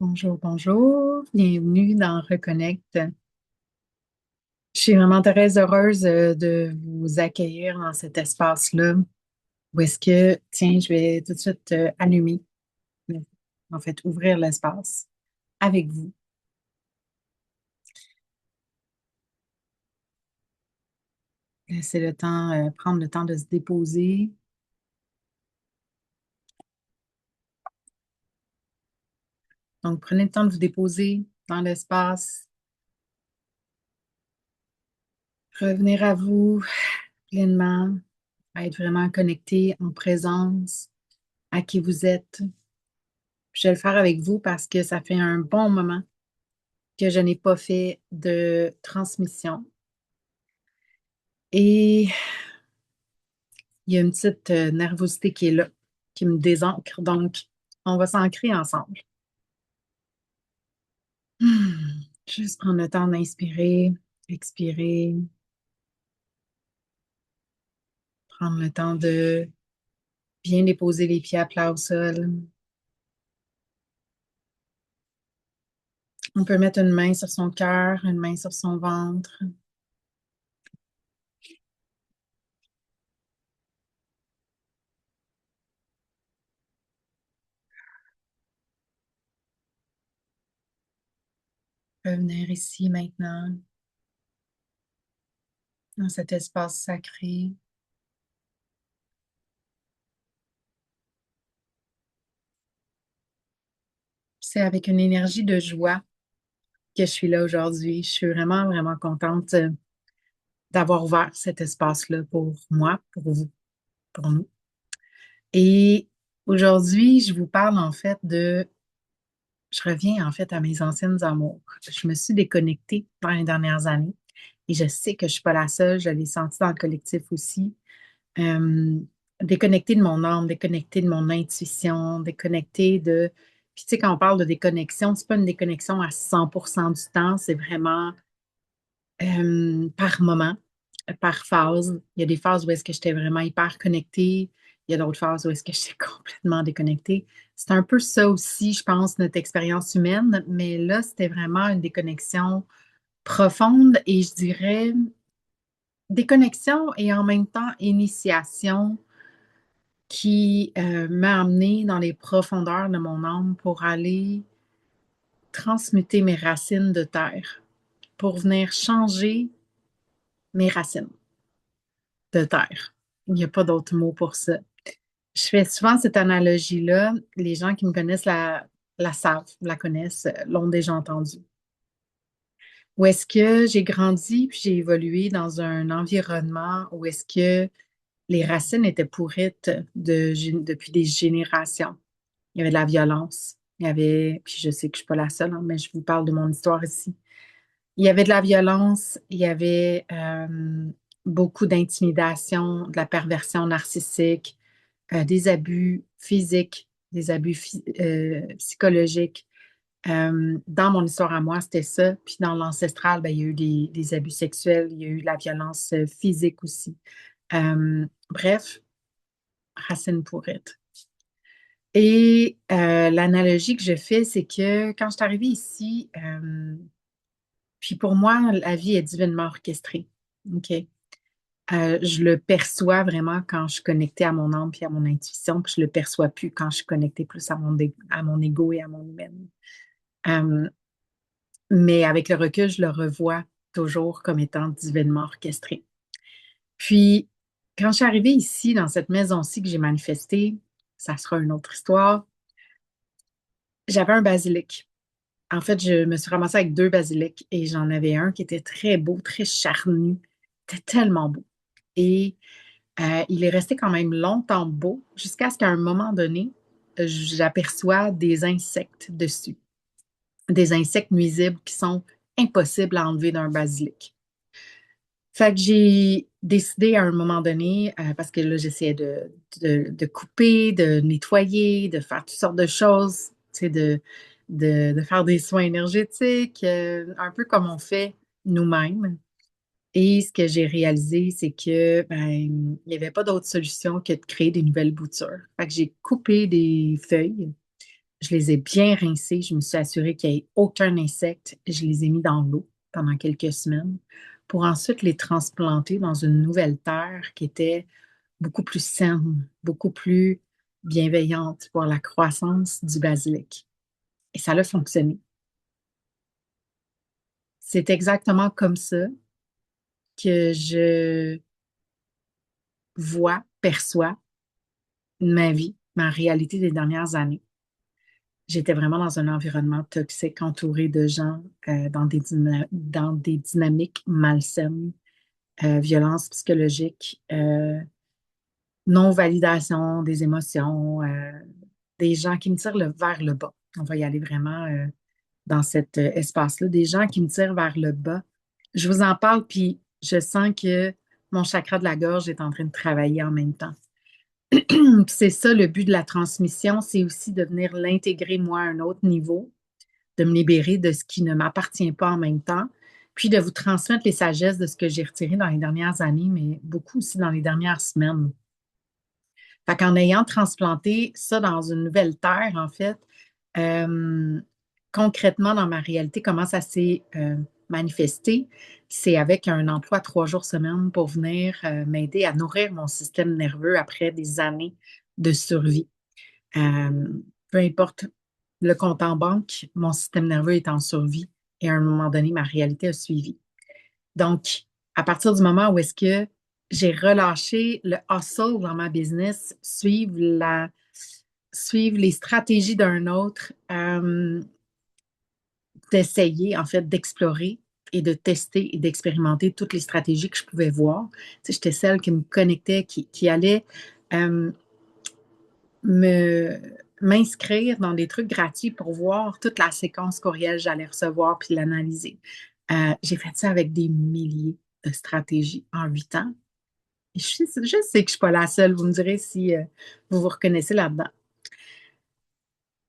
Bonjour, bonjour. Bienvenue dans Reconnect. Je suis vraiment très heureuse de vous accueillir dans cet espace-là où est-ce que, tiens, je vais tout de suite allumer, en fait, ouvrir l'espace avec vous. Laissez le temps, prendre le temps de se déposer. Donc, prenez le temps de vous déposer dans l'espace, revenir à vous pleinement, à être vraiment connecté en présence à qui vous êtes. Je vais le faire avec vous parce que ça fait un bon moment que je n'ai pas fait de transmission. Et il y a une petite nervosité qui est là, qui me désancre. Donc, on va s'ancrer ensemble. Juste prendre le temps d'inspirer, expirer, prendre le temps de bien déposer les pieds à plat au sol. On peut mettre une main sur son cœur, une main sur son ventre. Revenir ici maintenant, dans cet espace sacré. C'est avec une énergie de joie que je suis là aujourd'hui. Je suis vraiment, vraiment contente d'avoir ouvert cet espace-là pour moi, pour vous, pour nous. Et aujourd'hui, je vous parle en fait je reviens en fait à mes anciennes amours. Je me suis déconnectée dans les dernières années et je sais que je suis pas la seule, je l'ai senti dans le collectif aussi. Euh, Déconnectée de mon âme, déconnectée de mon intuition, déconnectée de... Puis tu sais, quand on parle de déconnexion, c'est pas une déconnexion à 100% du temps, c'est vraiment par moment, par phase. Il y a des phases où est-ce que j'étais vraiment hyper connectée. Il y a d'autres phases où est-ce que j'étais complètement déconnectée. C'est un peu ça aussi, je pense, notre expérience humaine. Mais là, c'était vraiment une déconnexion profonde et je dirais déconnexion et en même temps initiation qui m'a amenée dans les profondeurs de mon âme pour aller transmuter mes racines de terre, pour venir changer mes racines de terre. Il n'y a pas d'autre mot pour ça. Je fais souvent cette analogie-là. Les gens qui me connaissent la savent, la connaissent, l'ont déjà entendue. Où est-ce que j'ai grandi puis j'ai évolué dans un environnement où est-ce que les racines étaient pourrites depuis des générations. Il y avait de la violence. Il y avait, puis je sais que je ne suis pas la seule, hein, mais je vous parle de mon histoire ici. Il y avait de la violence, il y avait beaucoup d'intimidation, de la perversion narcissique, des abus physiques, des abus psychologiques. Dans mon histoire à moi, c'était ça. Puis dans l'ancestral, ben, il y a eu des abus sexuels, il y a eu de la violence physique aussi. Bref, racine pourrite. Et l'analogie que je fais, c'est que quand je suis arrivée ici, puis pour moi, la vie est divinement orchestrée. OK? Je le perçois vraiment quand je suis connectée à mon âme puis à mon intuition, puis je le perçois plus quand je suis connectée plus à mon ego et à mon humaine. Euh, mais avec le recul, je le revois toujours comme étant divinement orchestré. Puis, quand je suis arrivée ici, dans cette maison-ci que j'ai manifestée, ça sera une autre histoire, j'avais un basilic. En fait, je me suis ramassée avec deux basilics et j'en avais un qui était très beau, très charnu. C'était tellement beau. Et il est resté quand même longtemps beau jusqu'à ce qu'à un moment donné, j'aperçois des insectes dessus, des insectes nuisibles qui sont impossibles à enlever d'un basilic. Fait que j'ai décidé à un moment donné, parce que là, j'essayais de couper, de nettoyer, de faire toutes sortes de choses, tu sais, de faire des soins énergétiques, un peu comme on fait nous-mêmes. Et ce que j'ai réalisé, c'est que ben, il n'y avait pas d'autre solution que de créer des nouvelles boutures. Fait que j'ai coupé des feuilles Je les ai bien rincés. Je me suis assurée qu'il n'y ait aucun insecte. Je les ai mis dans l'eau pendant quelques semaines pour ensuite les transplanter dans une nouvelle terre qui était beaucoup plus saine, beaucoup plus bienveillante pour la croissance du basilic. Et ça a fonctionné. C'est exactement comme ça que je vois, perçois ma vie, ma réalité des dernières années. J'étais vraiment dans un environnement toxique, entouré de gens dans des dynamiques malsaines, violence psychologique, non-validation des émotions, des gens qui me tirent vers le bas. On va y aller vraiment dans cet espace-là, des gens qui me tirent vers le bas. Je vous en parle, puis je sens que mon chakra de la gorge est en train de travailler en même temps. C'est ça le but de la transmission, c'est aussi de venir l'intégrer moi à un autre niveau, de me libérer de ce qui ne m'appartient pas en même temps, puis de vous transmettre les sagesses de ce que j'ai retiré dans les dernières années, mais beaucoup aussi dans les dernières semaines. Fait qu'en ayant transplanté ça dans une nouvelle terre, en fait, euh, concrètement dans ma réalité, comment ça s'est manifesté, c'est avec un emploi 3 jours semaine pour venir m'aider à nourrir mon système nerveux après des années de survie. Euh, Peu importe le compte en banque, mon système nerveux est en survie et à un moment donné, ma réalité a suivi. Donc, à partir du moment où est-ce que j'ai relâché le hustle dans ma business, suivre les stratégies d'un autre, d'essayer, en fait, d'explorer et de tester et d'expérimenter toutes les stratégies que je pouvais voir. Tu sais, j'étais celle qui me connectait, qui allait euh, me m'inscrire dans des trucs gratuits pour voir toute la séquence courriel que j'allais recevoir puis l'analyser. J'ai fait ça avec des milliers de stratégies en 8 ans. Et je sais que je ne suis pas la seule. Vous me direz si vous vous reconnaissez là-dedans.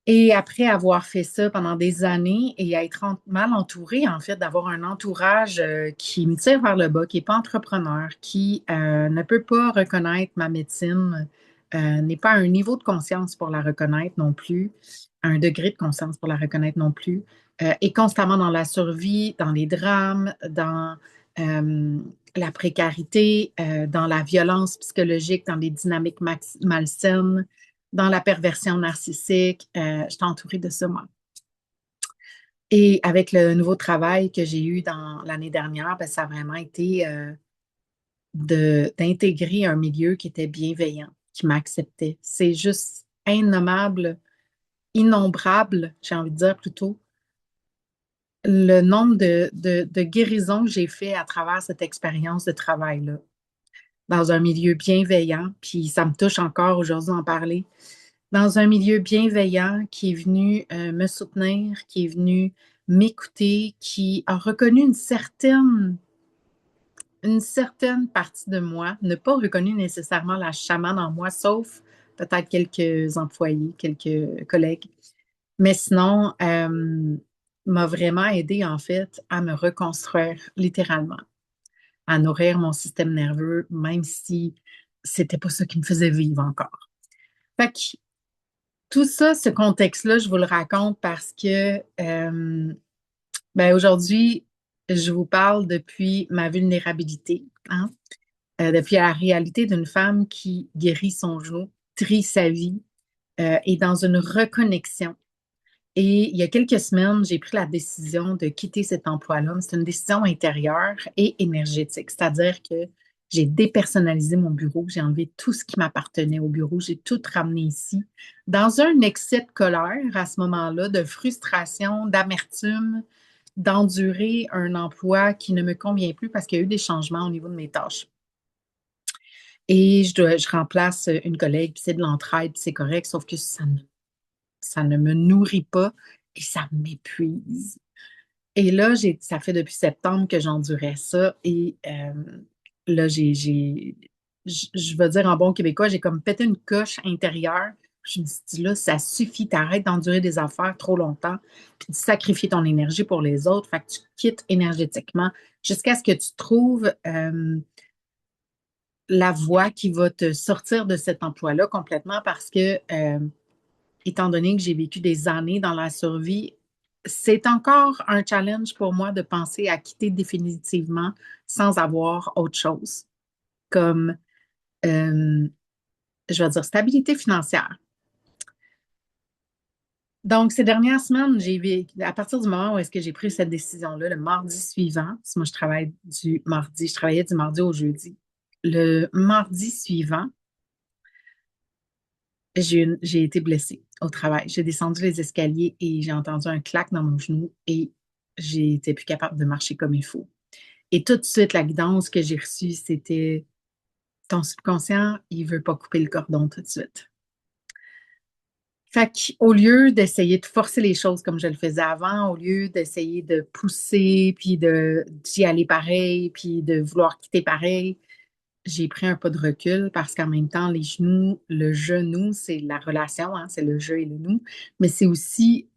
Et après avoir fait ça pendant des années et être mal entourée, en fait, d'avoir un entourage qui me tire vers le bas, qui n'est pas entrepreneur, qui ne peut pas reconnaître ma médecine, n'est pas à un niveau de conscience pour la reconnaître non plus, un degré de conscience pour la reconnaître non plus, est constamment dans la survie, dans les drames, dans euh, la précarité, dans la violence psychologique, dans les dynamiques malsaines dans la perversion narcissique. Je suis entourée de ça, moi. Et avec le nouveau travail que j'ai eu dans l'année dernière, ben, ça a vraiment été d'intégrer un milieu qui était bienveillant, qui m'acceptait. C'est juste innommable, innombrable, j'ai envie de dire plutôt, le nombre de guérisons que j'ai fait à travers cette expérience de travail-là, dans un milieu bienveillant, puis ça me touche encore aujourd'hui d'en parler dans un milieu bienveillant qui est venu me soutenir, qui est venu m'écouter, qui a reconnu une certaine partie de moi, ne pas reconnu nécessairement la chamane en moi, sauf peut-être quelques employés, quelques collègues. Mais sinon, m'a vraiment aidé en fait à me reconstruire littéralement, à nourrir mon système nerveux, même si c'était pas ça qui me faisait vivre encore. Fait que tout ça, ce contexte-là, je vous le raconte parce que ben aujourd'hui, je vous parle depuis ma vulnérabilité, hein, depuis la réalité d'une femme qui guérit son genou, trie sa vie, est dans une reconnexion. Et il y a quelques semaines, j'ai pris la décision de quitter cet emploi-là. C'est une décision intérieure et énergétique, c'est-à-dire que j'ai dépersonnalisé mon bureau, j'ai enlevé tout ce qui m'appartenait au bureau, j'ai tout ramené ici. Dans un excès de colère à ce moment-là, de frustration, d'amertume, d'endurer un emploi qui ne me convient plus parce qu'il y a eu des changements au niveau de mes tâches. Et je remplace une collègue, puis c'est de l'entraide, puis c'est correct, sauf que ça ne me nourrit pas et ça m'épuise. Et là, ça fait depuis septembre que j'endurais ça et là, je vais dire en bon québécois, j'ai comme pété une coche intérieure. Je me suis dit, là, ça suffit, t'arrêtes d'endurer des affaires trop longtemps, puis de sacrifier ton énergie pour les autres. Fait que tu quittes énergétiquement jusqu'à ce que tu trouves la voie qui va te sortir de cet emploi-là complètement parce que étant donné que j'ai vécu des années dans la survie, c'est encore un challenge pour moi de penser à quitter définitivement sans avoir autre chose, comme, euh, je vais dire, stabilité financière. Donc, ces dernières semaines, à partir du moment où est-ce que j'ai pris cette décision-là, le mardi suivant, parce que moi, je travaillais du mardi au jeudi. Le mardi suivant, j'ai été blessée au travail. J'ai descendu les escaliers et j'ai entendu un claque dans mon genou et j'étais plus capable de marcher comme il faut. Et tout de suite, la guidance que j'ai reçue, c'était ton subconscient, il veut pas couper le cordon tout de suite. Fait qu'au lieu d'essayer de forcer les choses comme je le faisais avant, au lieu d'essayer de pousser, puis d'y aller pareil, puis de vouloir quitter pareil, j'ai pris un pas de recul parce qu'en même temps, le genou, c'est la relation, hein, c'est le je et le nous, mais c'est aussi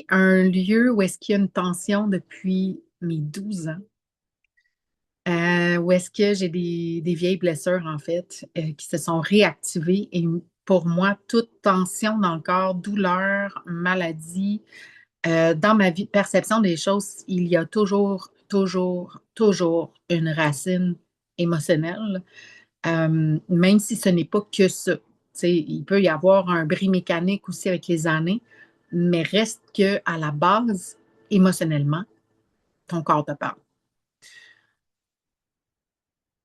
un lieu où est-ce qu'il y a une tension depuis mes 12 ans, où est-ce que j'ai des vieilles blessures, en fait, qui se sont réactivées. Et pour moi, toute tension dans le corps, douleur, maladie, dans ma vie, perception des choses, il y a toujours, toujours, toujours une racine émotionnelle, même si ce n'est pas que ça. Tu sais, il peut y avoir un bris mécanique aussi avec les années, mais reste que à la base, émotionnellement, ton corps te parle.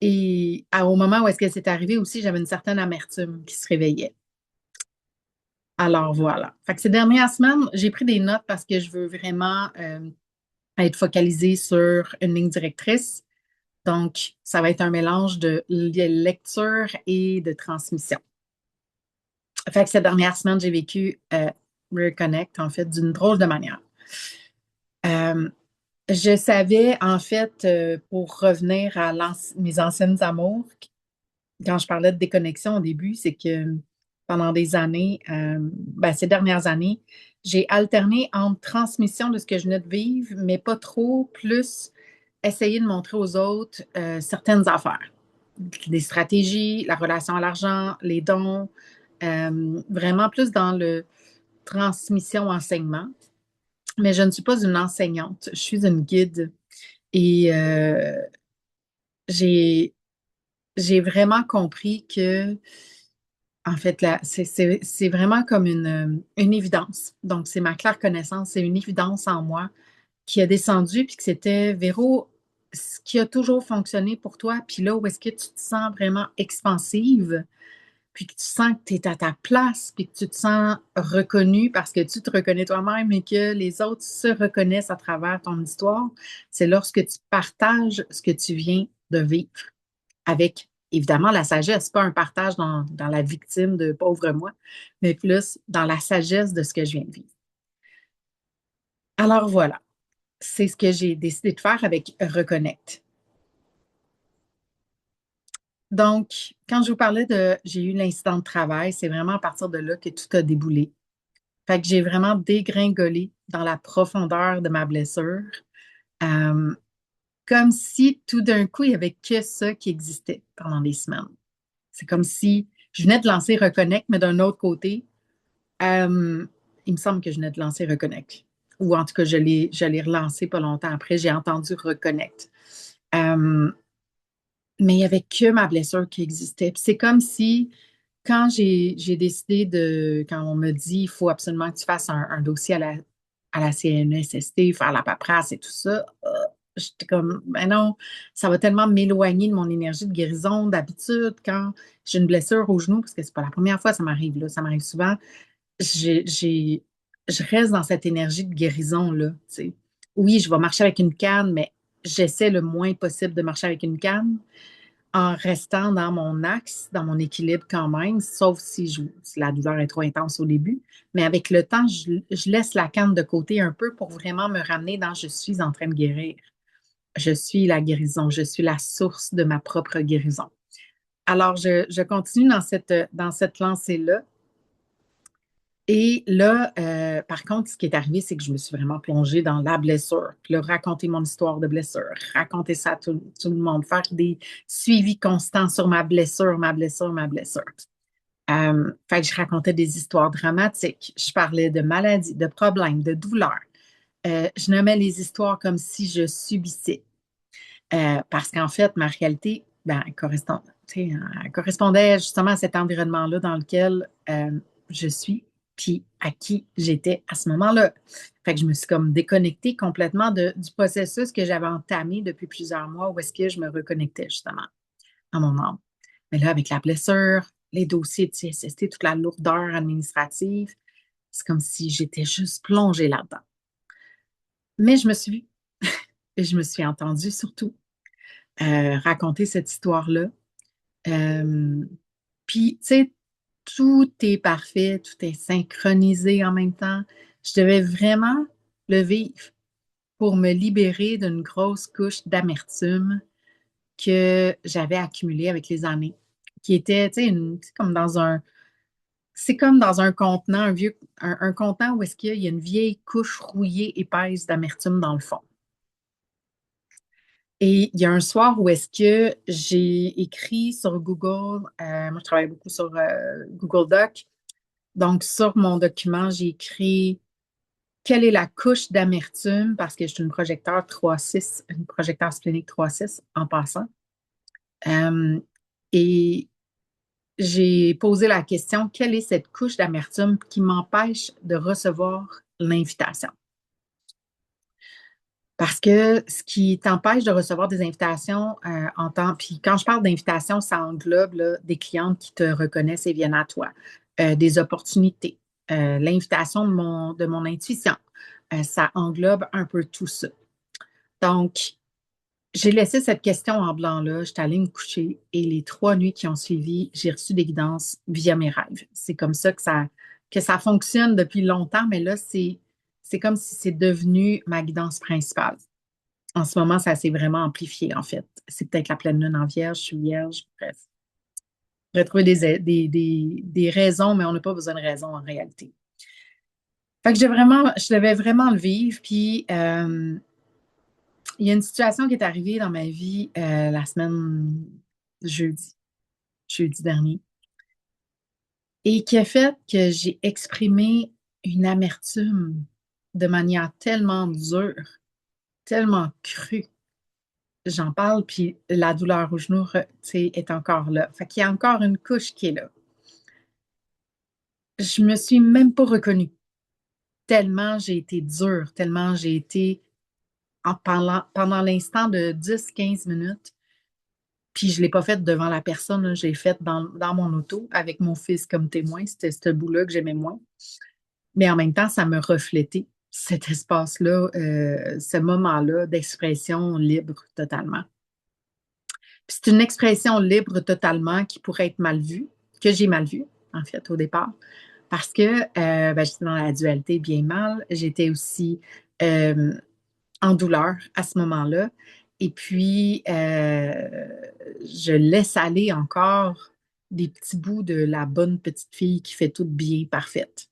Et au moment où est-ce que c'est arrivé aussi, j'avais une certaine amertume qui se réveillait. Alors voilà. Fait que ces dernières semaines, j'ai pris des notes parce que je veux vraiment être focalisée sur une ligne directrice. Donc, ça va être un mélange de lecture et de transmission. Fait que ces dernières semaines, j'ai vécu Reconnect, en fait, d'une drôle de manière. Euh, je savais, en fait, pour revenir à mes anciennes amours, quand je parlais de déconnexion au début, c'est que pendant des années, ben, ces dernières années, j'ai alterné entre transmission de ce que je venais de vivre, mais pas trop, plus essayer de montrer aux autres certaines affaires, des stratégies, la relation à l'argent, les dons, vraiment plus dans le transmission-enseignement. Mais je ne suis pas une enseignante, je suis une guide et j'ai j'ai vraiment compris que en fait, là, c'est vraiment comme une évidence. Donc, c'est ma claire connaissance, c'est une évidence en moi qui a descendu, puis que c'était, Véro, ce qui a toujours fonctionné pour toi, puis là où est-ce que tu te sens vraiment expansive, puis que tu sens que tu es à ta place, puis que tu te sens reconnue parce que tu te reconnais toi-même et que les autres se reconnaissent à travers ton histoire, c'est lorsque tu partages ce que tu viens de vivre avec évidemment la sagesse, pas un partage dans la victime de pauvre moi, mais plus dans la sagesse de ce que je viens de vivre. Alors voilà, c'est ce que j'ai décidé de faire avec Reconnect. Donc, quand je vous parlais j'ai eu l'incident de travail, c'est vraiment à partir de là que tout a déboulé. Fait que j'ai vraiment dégringolé dans la profondeur de ma blessure, euh, comme si tout d'un coup, il n'y avait que ça qui existait pendant des semaines. C'est comme si je venais de lancer Reconnect, mais d'un autre côté, Euh, il me semble que je venais de lancer Reconnect. Ou en tout cas, je l'ai relancé pas longtemps après. J'ai entendu Reconnect. Euh, mais il n'y avait que ma blessure qui existait. Puis c'est comme si, quand j'ai décidé quand on me dit, il faut absolument que tu fasses un dossier à la CNESST, faire la paperasse et tout ça, j'étais comme, ben non, ça va tellement m'éloigner de mon énergie de guérison. D'habitude, quand j'ai une blessure au genou, parce que c'est pas la première fois que ça m'arrive, là, ça m'arrive souvent, j'ai, j'ai- je reste dans cette énergie de guérison-là, tu sais. Oui, je vais marcher avec une canne, mais j'essaie le moins possible de marcher avec une canne en restant dans mon axe, dans mon équilibre quand même, sauf si la douleur est trop intense au début. Mais avec le temps, je laisse la canne de côté un peu pour vraiment me ramener dans je suis en train de guérir. Je suis la guérison, je suis la source de ma propre guérison. Alors, je continue dans cette lancée-là. Et là, par contre, ce qui est arrivé, c'est que je me suis vraiment plongée dans la blessure. Puis là, raconter mon histoire de blessure, raconter ça à tout le monde, faire des suivis constants sur ma blessure, ma blessure, ma blessure. Fait que je racontais des histoires dramatiques. Je parlais de maladies, de problèmes, de douleurs. Je nommais les histoires comme si je subissais. Parce qu'en fait, ma réalité, ben, tu sais, elle correspondait justement à cet environnement-là dans lequel je suis, puis à qui j'étais à ce moment-là. Fait que je me suis comme déconnectée complètement du processus que j'avais entamé depuis plusieurs mois, où est-ce que je me reconnectais justement à mon âme. Mais là, avec la blessure, les dossiers de CSST, toute la lourdeur administrative, c'est comme si j'étais juste plongée là-dedans. Mais je me suis vue et je me suis entendue surtout raconter cette histoire-là. Euh, Puis, tu sais, tout est parfait, tout est synchronisé en même temps. Je devais vraiment le vivre pour me libérer d'une grosse couche d'amertume que j'avais accumulée avec les années, qui était, tu sais, c'est comme dans un contenant, un contenant où est-ce qu'il y a une vieille couche rouillée épaisse d'amertume dans le fond. Et il y a un soir où est-ce que j'ai écrit sur Google, moi je travaille beaucoup sur Google Doc, donc sur mon document, j'ai écrit quelle est la couche d'amertume, parce que je suis une projecteur 3.6, une projecteur splénique 3.6 en passant. Euh, et j'ai posé la question, quelle est cette couche d'amertume qui m'empêche de recevoir l'invitation? Parce que ce qui t'empêche de recevoir des invitations en temps, puis quand je parle d'invitation, ça englobe là, des clientes qui te reconnaissent et viennent à toi, des opportunités, l'invitation de mon intuition. Ça englobe un peu tout ça. Donc, j'ai laissé cette question en blanc là, j'étais allée me coucher et les 3 nuits qui ont suivi, j'ai reçu des guidances via mes rêves. C'est comme ça que ça fonctionne depuis longtemps, mais là, c'est comme si c'est devenu ma guidance principale. En ce moment, ça s'est vraiment amplifié, en fait. C'est peut-être la pleine lune en vierge, je suis vierge, bref. On pourrait trouver des raisons, mais on n'a pas besoin de raisons en réalité. Fait que je devais vraiment le vivre. Puis, il y a une situation qui est arrivée dans ma vie la semaine jeudi, jeudi dernier, et qui a fait que j'ai exprimé une amertume de manière tellement dure, tellement crue. J'en parle, puis la douleur au genou, tu sais, est encore là. Fait qu'il y a encore une couche qui est là. Je me suis même pas reconnue, tellement j'ai été dure, tellement j'ai été pendant l'instant de 10-15 minutes, puis je l'ai pas fait devant la personne, là, je l'ai fait dans mon auto avec mon fils comme témoin. C'était ce bout-là que j'aimais moins. Mais en même temps, ça me reflétait cet espace-là, ce moment-là d'expression libre totalement. Puis c'est une expression libre totalement qui pourrait être mal vue, que j'ai mal vue, en fait, au départ, parce que ben, j'étais dans la dualité bien mal. J'étais aussi euh, en douleur à ce moment-là. Et puis, je laisse aller encore des petits bouts de la bonne petite fille qui fait tout bien, parfaite.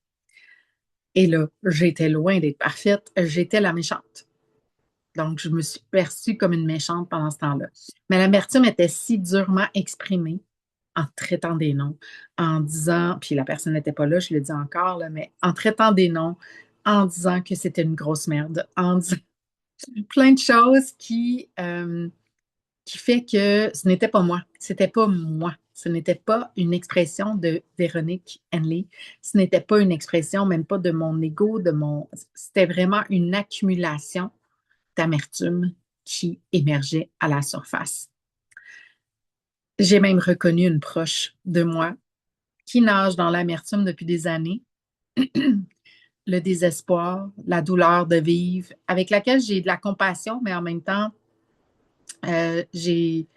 Et là, j'étais loin d'être parfaite, j'étais la méchante. Donc, je me suis perçue comme une méchante pendant ce temps-là. Mais l'amertume était si durement exprimée en traitant des noms, en disant, puis la personne n'était pas là, je le dis encore, là, mais en traitant des noms, en disant que c'était une grosse merde, en disant plein de choses qui fait que ce n'était pas moi. C'était pas moi. Ce n'était pas une expression de Véronique Henley. Ce n'était pas une expression, même pas de mon ego, C'était vraiment une accumulation d'amertume qui émergeait à la surface. J'ai même reconnu une proche de moi qui nage dans l'amertume depuis des années, le désespoir, la douleur de vivre, avec laquelle j'ai de la compassion, mais en même temps, j'ai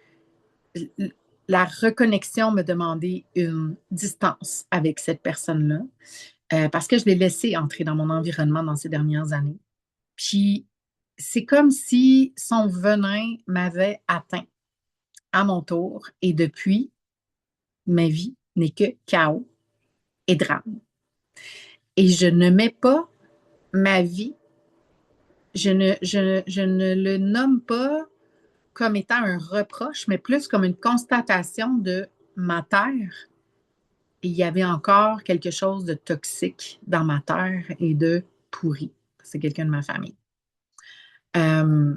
la reconnexion me demandait une distance avec cette personne-là, parce que je l'ai laissé entrer dans mon environnement dans ces dernières années. Puis, c'est comme si son venin m'avait atteint à mon tour. Et depuis, ma vie n'est que chaos et drame. Et je ne mets pas ma vie, je ne le nomme pas comme étant un reproche, mais plus comme une constatation de ma terre il y avait encore quelque chose de toxique dans ma terre et de pourri. C'est quelqu'un de ma famille. Euh,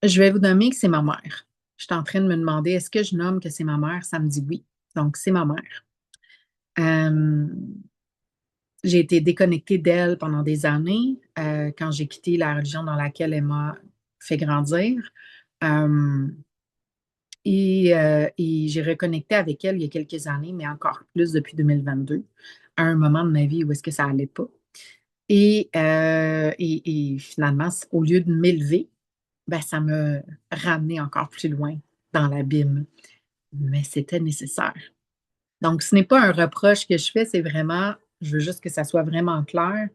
je vais vous nommer que c'est ma mère. Je suis en train de me demander, est-ce que je nomme que c'est ma mère? Ça me dit oui. Donc, c'est ma mère. Euh, j'ai été déconnectée d'elle pendant des années quand j'ai quitté la religion dans laquelle elle m'a fait grandir. Euh, et j'ai reconnecté avec elle il y a quelques années, mais encore plus depuis 2022, à un moment de ma vie où est-ce que ça allait pas. Et finalement, au lieu de m'élever, ben, ça me ramené encore plus loin dans l'abîme. Mais c'était nécessaire. Donc, ce n'est pas un reproche que je fais, c'est vraiment, je veux juste que ça soit vraiment clair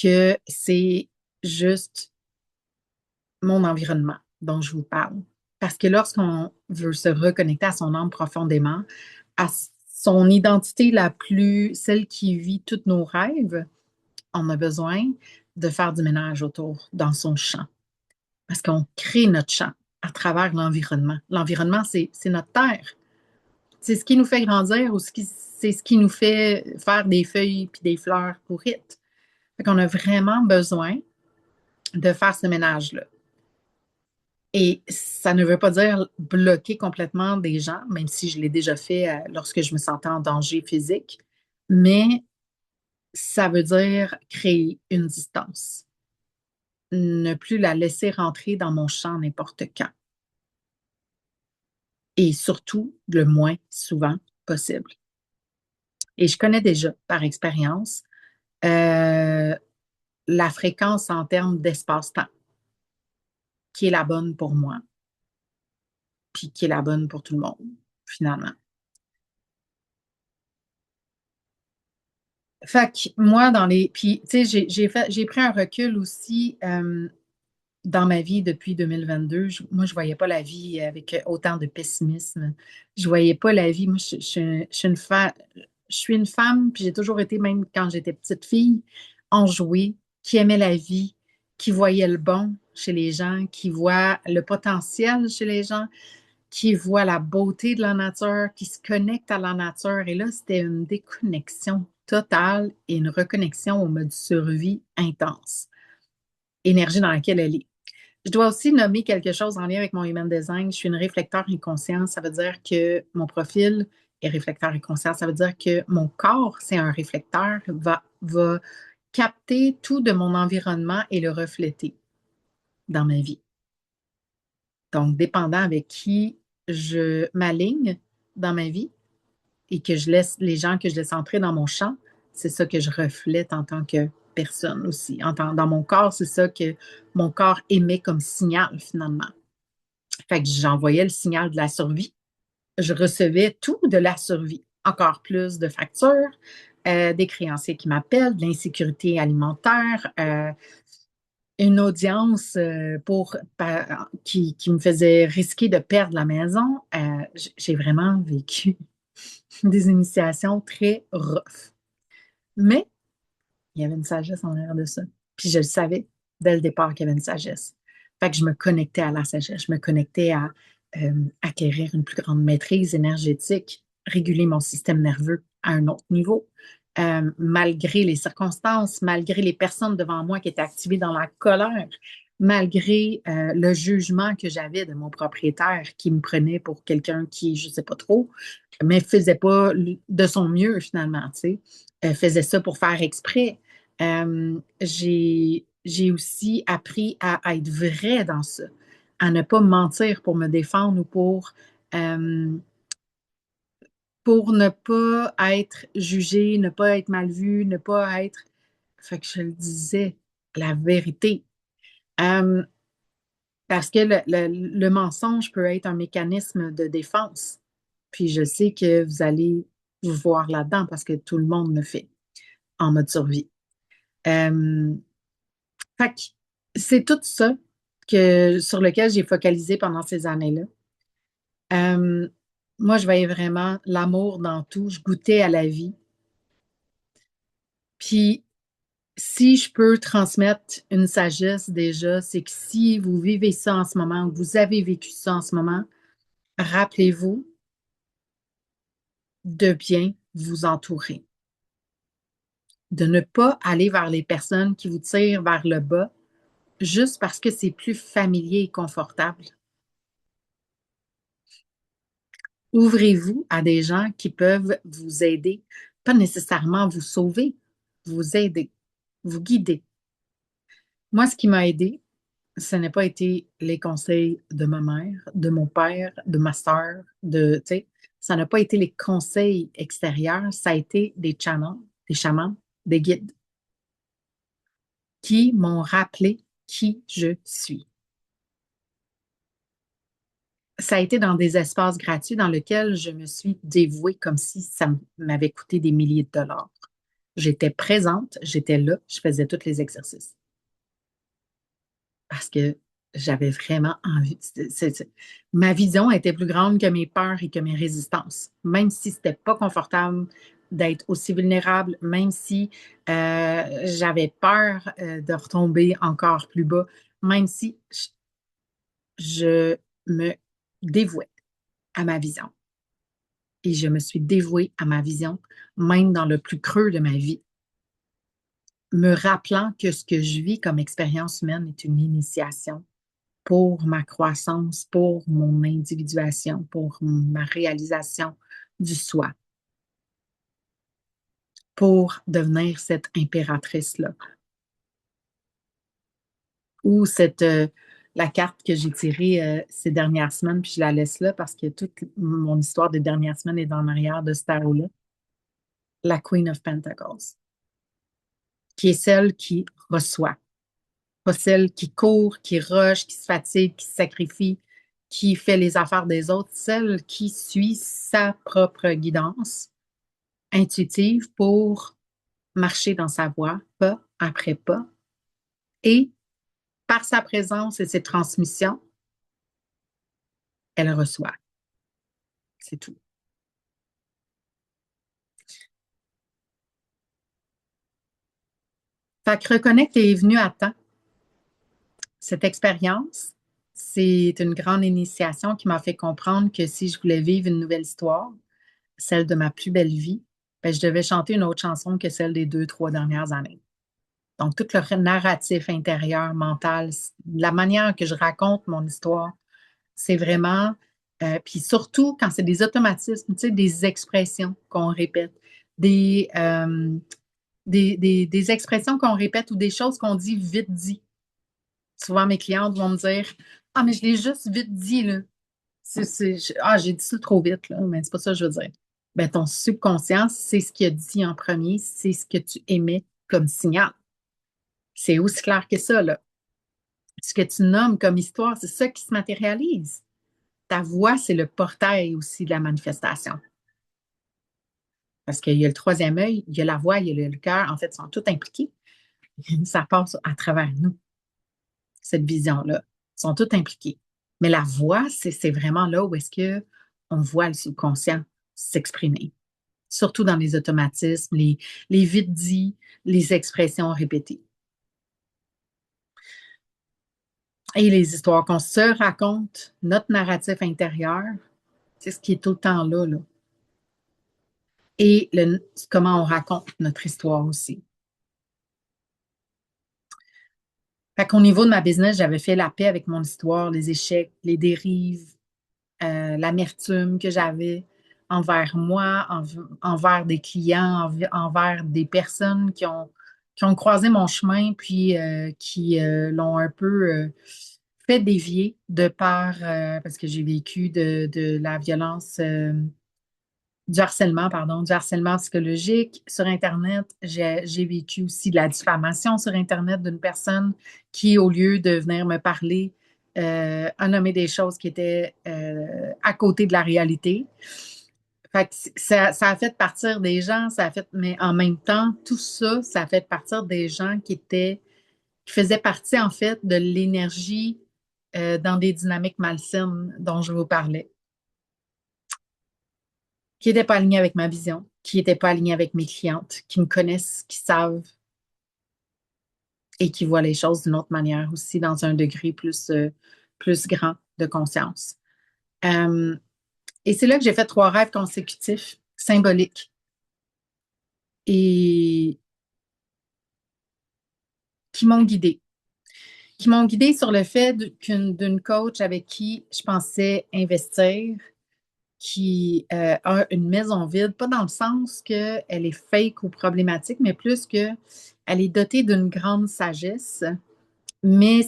que c'est juste mon environnement dont je vous parle. Parce que lorsqu'on veut se reconnecter à son âme profondément, à son identité la plus, celle qui vit tous nos rêves, on a besoin de faire du ménage autour dans son champ. Parce qu'on crée notre champ à travers l'environnement. L'environnement, c'est notre terre. C'est ce qui nous fait grandir ou c'est ce qui nous fait faire des feuilles puis des fleurs pourrites. Fait qu'on a vraiment besoin de faire ce ménage-là. Et ça ne veut pas dire bloquer complètement des gens, même si je l'ai déjà fait lorsque je me sentais en danger physique, mais ça veut dire créer une distance, ne plus la laisser rentrer dans mon champ n'importe quand, et surtout le moins souvent possible. Et je connais déjà par expérience euh, la fréquence en termes d'espace-temps qui est la bonne pour moi, puis qui est la bonne pour tout le monde, finalement. Fait que moi, dans les. Puis, tu sais, j'ai pris un recul aussi dans ma vie depuis 2022. Moi, je voyais pas la vie avec autant de pessimisme. Je voyais pas la vie. Moi, je suis une femme, puis j'ai toujours été, même quand j'étais petite fille, enjouée, qui aimait la vie, qui voyait le bon chez les gens, qui voit le potentiel chez les gens, qui voit la beauté de la nature, qui se connecte à la nature. Et là, c'était une déconnexion totale et une reconnexion au mode survie intense, énergie dans laquelle elle est. Je dois aussi nommer quelque chose en lien avec mon human design. Je suis une réflecteur inconscient. Ça veut dire que mon profil est réflecteur inconscient. Ça veut dire que mon corps, c'est un réflecteur, va capter tout de mon environnement et le refléter dans ma vie. Donc, dépendant avec qui je m'aligne dans ma vie et que je laisse les gens que je laisse entrer dans mon champ, c'est ça que je reflète en tant que personne aussi. Dans mon corps, c'est ça que mon corps émet comme signal finalement. Fait que j'envoyais le signal de la survie. Je recevais tout de la survie. Encore plus de factures, des créanciers qui m'appellent, de l'insécurité alimentaire, une audience qui me faisait risquer de perdre la maison. J'ai vraiment vécu des initiations très rough. Mais il y avait une sagesse en arrière de ça. Puis je le savais dès le départ qu'il y avait une sagesse. Fait que je me connectais à la sagesse. Je me connectais à acquérir une plus grande maîtrise énergétique, réguler mon système nerveux à un autre niveau. Malgré les circonstances, malgré les personnes devant moi qui étaient activées dans la colère, malgré le jugement que j'avais de mon propriétaire qui me prenait pour quelqu'un qui, je ne sais pas trop, mais faisait pas de son mieux finalement, tu sais, faisait ça pour faire exprès. J'ai aussi appris à être vrai dans ça, à ne pas mentir pour me défendre ou euh, pour ne pas être jugé, ne pas être mal vu, ne pas être. Fait que je le disais, la vérité. Euh, Parce que le mensonge peut être un mécanisme de défense. Puis je sais que vous allez vous voir là-dedans parce que tout le monde le fait en mode survie. Euh, Fait que c'est tout ça sur lequel j'ai focalisé pendant ces années-là. Euh, Moi, je voyais vraiment l'amour dans tout. Je goûtais à la vie. Puis, si je peux transmettre une sagesse déjà, c'est que si vous vivez ça en ce moment, ou vous avez vécu ça en ce moment, rappelez-vous de bien vous entourer, de ne pas aller vers les personnes qui vous tirent vers le bas juste parce que c'est plus familier et confortable. Ouvrez-vous à des gens qui peuvent vous aider, pas nécessairement vous sauver, vous aider, vous guider. Moi, ce qui m'a aidé, ce n'est pas été les conseils de ma mère, de mon père, de ma sœur, tu sais, ça n'a pas été les conseils extérieurs, ça a été des chamans, des guides qui m'ont rappelé qui je suis. Ça a été dans des espaces gratuits dans lesquels je me suis dévouée comme si ça m'avait coûté des milliers de dollars. J'étais présente, j'étais là, je faisais tous les exercices parce que j'avais vraiment envie. Ma vision était plus grande que mes peurs et que mes résistances. Même si c'était pas confortable d'être aussi vulnérable, même si j'avais peur de retomber encore plus bas, même si je me dévouais à ma vision. Et je me suis dévouée à ma vision, même dans le plus creux de ma vie, me rappelant que ce que je vis comme expérience humaine est une initiation pour ma croissance, pour mon individuation, pour ma réalisation du soi, pour devenir cette impératrice-là. Ou la carte que j'ai tirée ces dernières semaines, puis je la laisse là parce que toute mon histoire des dernières semaines est en arrière de ce tarot-là, la Queen of Pentacles, qui est celle qui reçoit, pas celle qui court, qui rush, qui se fatigue, qui se sacrifie, qui fait les affaires des autres, celle qui suit sa propre guidance intuitive pour marcher dans sa voie, pas après pas, et par sa présence et ses transmissions, elle reçoit. C'est tout. Fait que Reconnect est venu à temps. Cette expérience, c'est une grande initiation qui m'a fait comprendre que si je voulais vivre une nouvelle histoire, celle de ma plus belle vie, ben, je devais chanter une autre chanson que celle des 2, 3 dernières années. Donc, tout le narratif intérieur, mental, la manière que je raconte mon histoire, c'est vraiment, puis surtout quand c'est des automatismes, tu sais, des expressions qu'on répète, des, euh, des expressions qu'on répète ou des choses qu'on dit vite dit. Souvent, mes clientes vont me dire, ah, mais je l'ai juste vite dit, là. J'ai dit ça trop vite, là, mais c'est pas ça que je veux dire. Ben, ton subconscient, c'est ce qu'il a dit en premier, c'est ce que tu émets comme signal. C'est aussi clair que ça, là. Ce que tu nommes comme histoire, c'est ça qui se matérialise. Ta voix, c'est le portail aussi de la manifestation. Parce qu'il y a le troisième œil, il y a la voix, il y a le cœur. En fait, ils sont tous impliqués. Ça passe à travers nous, cette vision-là. Ils sont tous impliqués. Mais la voix, c'est vraiment là où est-ce que on voit le subconscient s'exprimer. Surtout dans les automatismes, les vite-dits, les expressions répétées. Et les histoires qu'on se raconte, notre narratif intérieur, c'est ce qui est tout le temps là, là. Et comment on raconte notre histoire aussi. Fait qu'au niveau de ma business, j'avais fait la paix avec mon histoire, les échecs, les dérives, l'amertume que j'avais envers moi, envers des clients, envers des personnes qui ont croisé mon chemin, puis qui l'ont un peu fait dévier de par, parce que j'ai vécu de la violence du harcèlement, pardon, du harcèlement psychologique sur Internet. J'ai vécu aussi de la diffamation sur Internet d'une personne qui, au lieu de venir me parler, a nommé des choses qui étaient à côté de la réalité. Fait que ça a fait partir des gens, mais en même temps, tout ça, ça a fait partir des gens qui faisaient partie, en fait, de l'énergie dans des dynamiques malsaines dont je vous parlais, qui n'étaient pas alignés avec ma vision, qui n'étaient pas alignés avec mes clientes, qui me connaissent, qui savent et qui voient les choses d'une autre manière aussi, dans un degré plus grand de conscience. Euh, et c'est là que j'ai fait 3 rêves consécutifs. symboliques et qui m'ont guidée. Qui m'ont guidée sur le fait d'une coach avec qui je pensais investir, qui a une maison vide, pas dans le sens qu'elle est fake ou problématique, mais plus qu'elle est dotée d'une grande sagesse, mais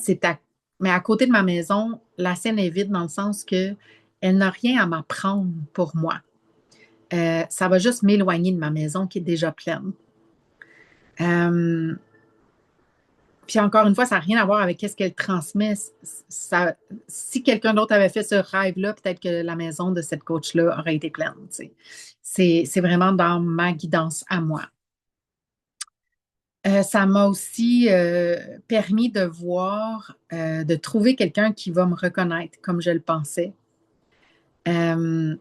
mais à côté de ma maison, la scène est vide dans le sens que elle n'a rien à m'apprendre pour moi. Ça va juste m'éloigner de ma maison qui est déjà pleine. Euh, Puis encore une fois, ça n'a rien à voir avec ce qu'elle transmet. Ça, si quelqu'un d'autre avait fait ce rêve-là, peut-être que la maison de cette coach-là aurait été pleine. Tu sais. C'est vraiment dans ma guidance à moi. Ça m'a aussi permis de voir, de trouver quelqu'un qui va me reconnaître comme je le pensais. Euh,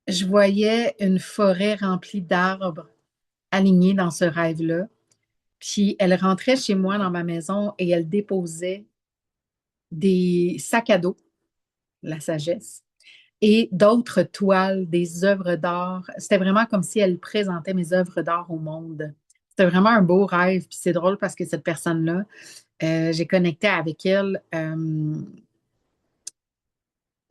je voyais une forêt remplie d'arbres alignés dans ce rêve-là. Puis elle rentrait chez moi dans ma maison et elle déposait des sacs à dos, la sagesse, et d'autres toiles, des œuvres d'art. C'était vraiment comme si elle présentait mes œuvres d'art au monde. C'était vraiment un beau rêve. Puis c'est drôle parce que cette personne-là, j'ai connecté avec elle.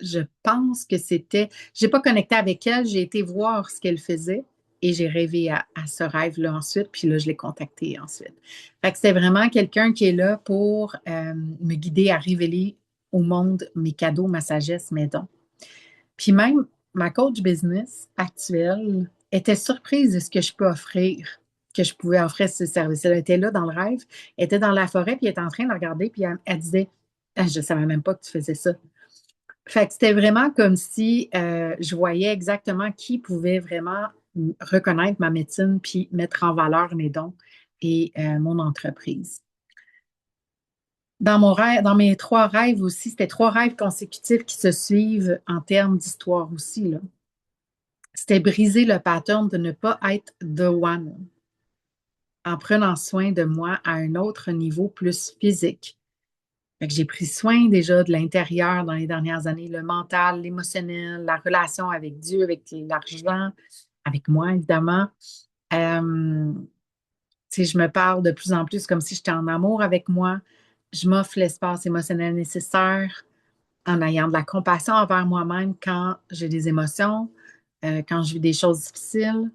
Je pense que c'était. J'ai pas connecté avec elle, j'ai été voir ce qu'elle faisait et j'ai rêvé à ce rêve-là ensuite. Puis là, je l'ai contacté ensuite. Fait que c'était vraiment quelqu'un qui est là pour me guider à révéler au monde mes cadeaux, ma sagesse, mes dons. Puis même ma coach business actuelle était surprise de ce que je peux offrir, que je pouvais offrir ce service. Elle était là dans le rêve, elle était dans la forêt, puis elle était en train de regarder, puis elle disait ah, je ne savais même pas que tu faisais ça. Fait que c'était vraiment comme si je voyais exactement qui pouvait vraiment reconnaître ma médecine puis mettre en valeur mes dons et mon entreprise. Dans mon rêve, dans mes trois rêves aussi, c'était trois rêves consécutifs qui se suivent en termes d'histoire aussi, là. C'était briser le pattern de ne pas être the one en prenant soin de moi à un autre niveau plus physique. Fait que j'ai pris soin déjà de l'intérieur dans les dernières années, le mental, l'émotionnel, la relation avec Dieu, avec l'argent, avec moi, évidemment. Euh, Tu sais, je me parle de plus en plus comme si j'étais en amour avec moi. Je m'offre l'espace émotionnel nécessaire en ayant de la compassion envers moi-même quand j'ai des émotions, quand je vis des choses difficiles.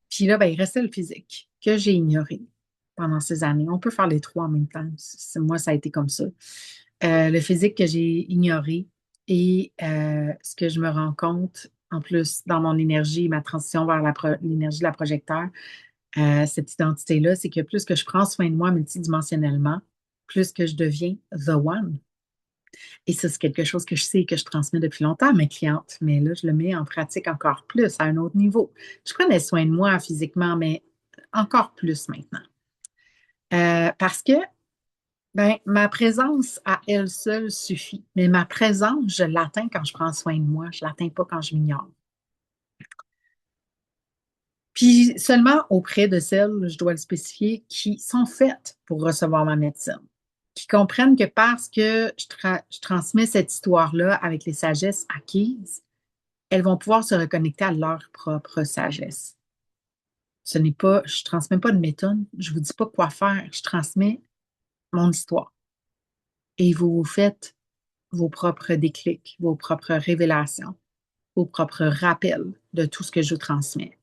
Puis là, ben, il restait le physique que j'ai ignoré pendant ces années. On peut faire les trois en même temps. Moi, ça a été comme ça. Le physique que j'ai ignoré et ce que je me rends compte, en plus, dans mon énergie, ma transition vers l'énergie de la projecteur, cette identité-là, c'est que plus que je prends soin de moi multidimensionnellement, plus que je deviens the one. Et ça, c'est quelque chose que je sais et que je transmets depuis longtemps à mes clientes. Mais là, je le mets en pratique encore plus à un autre niveau. Je prenais soin de moi physiquement, mais encore plus maintenant. Parce que ben, ma présence à elle seule suffit. Mais ma présence, je l'atteins quand je prends soin de moi. Je ne l'atteins pas quand je m'ignore. Puis seulement auprès de celles, je dois le spécifier, qui sont faites pour recevoir ma médecine, qui comprennent que parce que je transmets cette histoire-là avec les sagesses acquises, elles vont pouvoir se reconnecter à leur propre sagesse. Ce n'est pas, je ne transmets pas de méthode, je ne vous dis pas quoi faire, je transmets mon histoire. Et vous faites vos propres déclics, vos propres révélations, vos propres rappels de tout ce que je vous transmets.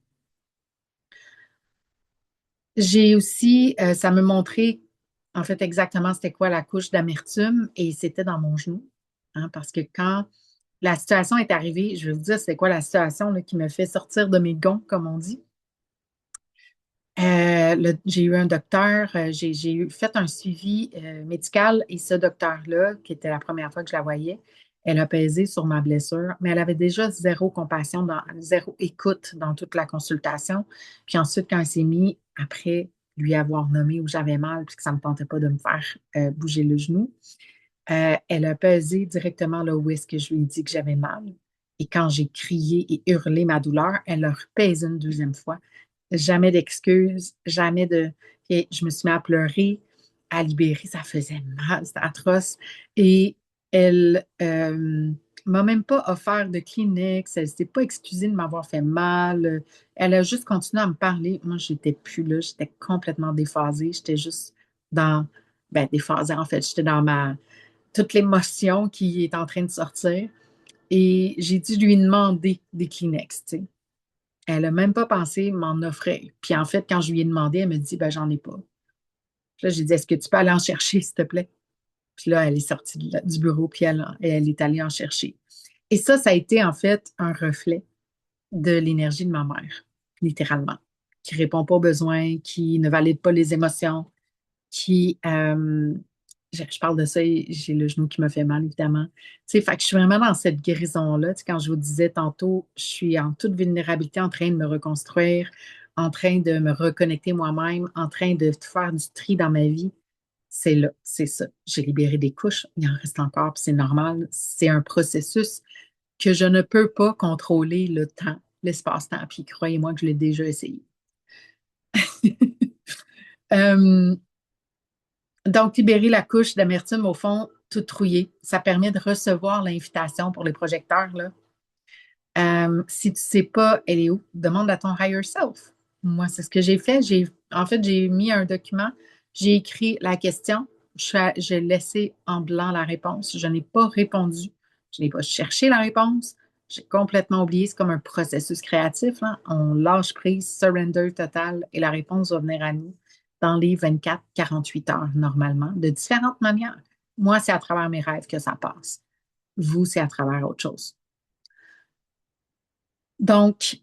J'ai aussi, ça me montrait en fait exactement c'était quoi la couche d'amertume et c'était dans mon genou. Hein, parce que quand la situation est arrivée, je vais vous dire c'est quoi la situation là, qui me fait sortir de mes gonds, comme on dit. J'ai eu un docteur, fait un suivi médical et ce docteur-là, qui était la première fois que je la voyais, elle a pesé sur ma blessure, mais elle avait déjà zéro compassion, zéro écoute dans toute la consultation. Puis ensuite, quand elle s'est mis, après lui avoir nommé où j'avais mal, puis que ça ne me tentait pas de me faire bouger le genou, elle a pesé directement là où est-ce que je lui ai dit que j'avais mal. Et quand j'ai crié et hurlé ma douleur, elle a repesé une deuxième fois. Jamais d'excuses, jamais de. Et je me suis mis à pleurer, à libérer, ça faisait mal, c'était atroce. Et elle, m'a même pas offert de Kleenex, elle s'est pas excusée de m'avoir fait mal. Elle a juste continué à me parler. Moi, j'étais plus là, j'étais complètement déphasée. J'étais juste dans, ben, déphasée en fait. J'étais dans toute l'émotion qui est en train de sortir. Et j'ai dû lui demander des Kleenex, tu sais. Elle a même pas pensé m'en offrir. Puis en fait, quand je lui ai demandé, elle me dit, ben, j'en ai pas. Puis là, j'ai dit, est-ce que tu peux aller en chercher, s'il te plaît? Puis là, elle est sortie du bureau, puis elle est allée en chercher. Et ça a été en fait un reflet de l'énergie de ma mère, littéralement, qui répond pas aux besoins, qui ne valide pas les émotions, qui, je parle de ça et j'ai le genou qui me fait mal, évidemment. Tu sais, fait que je suis vraiment dans cette guérison-là. Tu sais, quand je vous disais tantôt, je suis en toute vulnérabilité en train de me reconstruire, en train de me reconnecter moi-même, en train de faire du tri dans ma vie. C'est là, c'est ça. J'ai libéré des couches, il en reste encore, puis c'est normal. C'est un processus que je ne peux pas contrôler le temps, l'espace-temps. Puis croyez-moi que je l'ai déjà essayé. Euh, donc, libérer la couche d'amertume, au fond, tout trouillé, ça permet de recevoir l'invitation pour les projecteurs, là. Si tu sais pas, elle est où? Demande à ton higher self. Moi, c'est ce que j'ai fait. En fait, j'ai mis un document, j'ai écrit la question, j'ai laissé en blanc la réponse. Je n'ai pas répondu. Je n'ai pas cherché la réponse. J'ai complètement oublié. C'est comme un processus créatif, là. On lâche prise, surrender total, et la réponse va venir à nous dans les 24-48 heures, normalement, de différentes manières. Moi, c'est à travers mes rêves que ça passe. Vous, c'est à travers autre chose. Donc,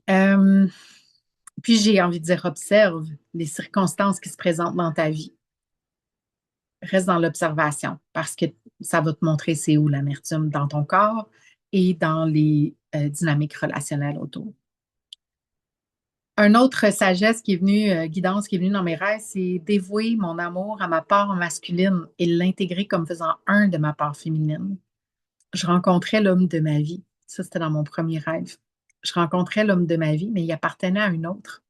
puis j'ai envie de dire, observe les circonstances qui se présentent dans ta vie. Reste dans l'observation parce que ça va te montrer c'est où l'amertume dans ton corps et dans les dynamiques relationnelles autour. Un autre sagesse qui est venue, guidance qui est venue dans mes rêves, c'est dévouer mon amour à ma part masculine et l'intégrer comme faisant un de ma part féminine. Je rencontrais l'homme de ma vie. Ça, c'était dans mon premier rêve. Je rencontrais l'homme de ma vie, mais il appartenait à une autre.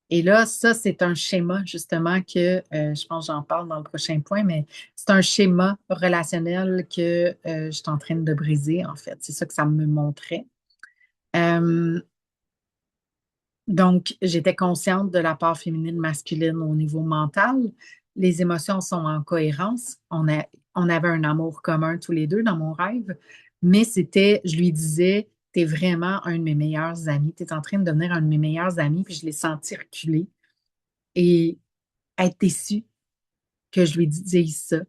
Et là, ça, c'est un schéma, justement, que je pense que j'en parle dans le prochain point, mais c'est un schéma relationnel que je suis en train de briser, en fait. C'est ça que ça me montrait. Euh, donc, j'étais consciente de la part féminine masculine au niveau mental. Les émotions sont en cohérence. On avait un amour commun tous les deux dans mon rêve, mais c'était, je lui disais, t'es vraiment un de mes meilleurs amis. T'es en train de devenir un de mes meilleurs amis, puis je l'ai senti reculer et être déçue que je lui dise ça.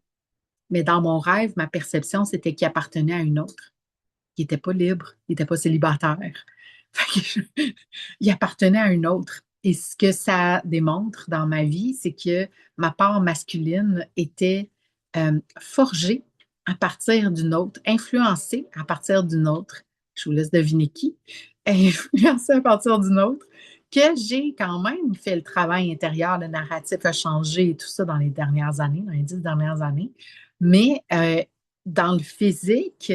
Mais dans mon rêve, ma perception, c'était qu'il appartenait à une autre. Il n'était pas libre, il n'était pas célibataire. Fait que il appartenait à une autre. Et ce que ça démontre dans ma vie, c'est que ma part masculine était forgée à partir d'une autre, influencée à partir d'une autre. Je vous laisse deviner qui. Influencée à partir d'une autre, que j'ai quand même fait le travail intérieur, le narratif a changé et tout ça dans les dernières années, dans les 10 dernières années. Mais dans le physique,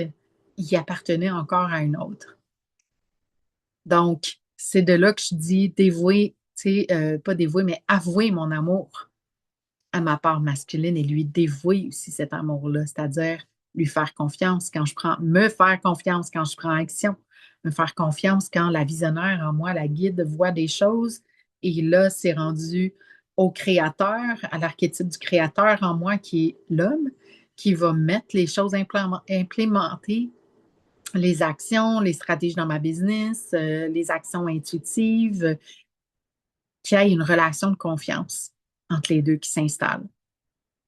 il appartenait encore à une autre. Donc, c'est de là que je dis dévouer, tu sais, pas dévouer, mais avouer mon amour à ma part masculine et lui dévouer aussi cet amour-là, c'est-à-dire lui faire confiance quand me faire confiance quand je prends action, me faire confiance quand la visionnaire en moi, la guide, voit des choses. Et là, c'est rendu au créateur, à l'archétype du créateur en moi qui est l'homme, qui va mettre les choses implémentées, les actions, les stratégies dans ma business, les actions intuitives, qu'il y ait une relation de confiance entre les deux qui s'installe.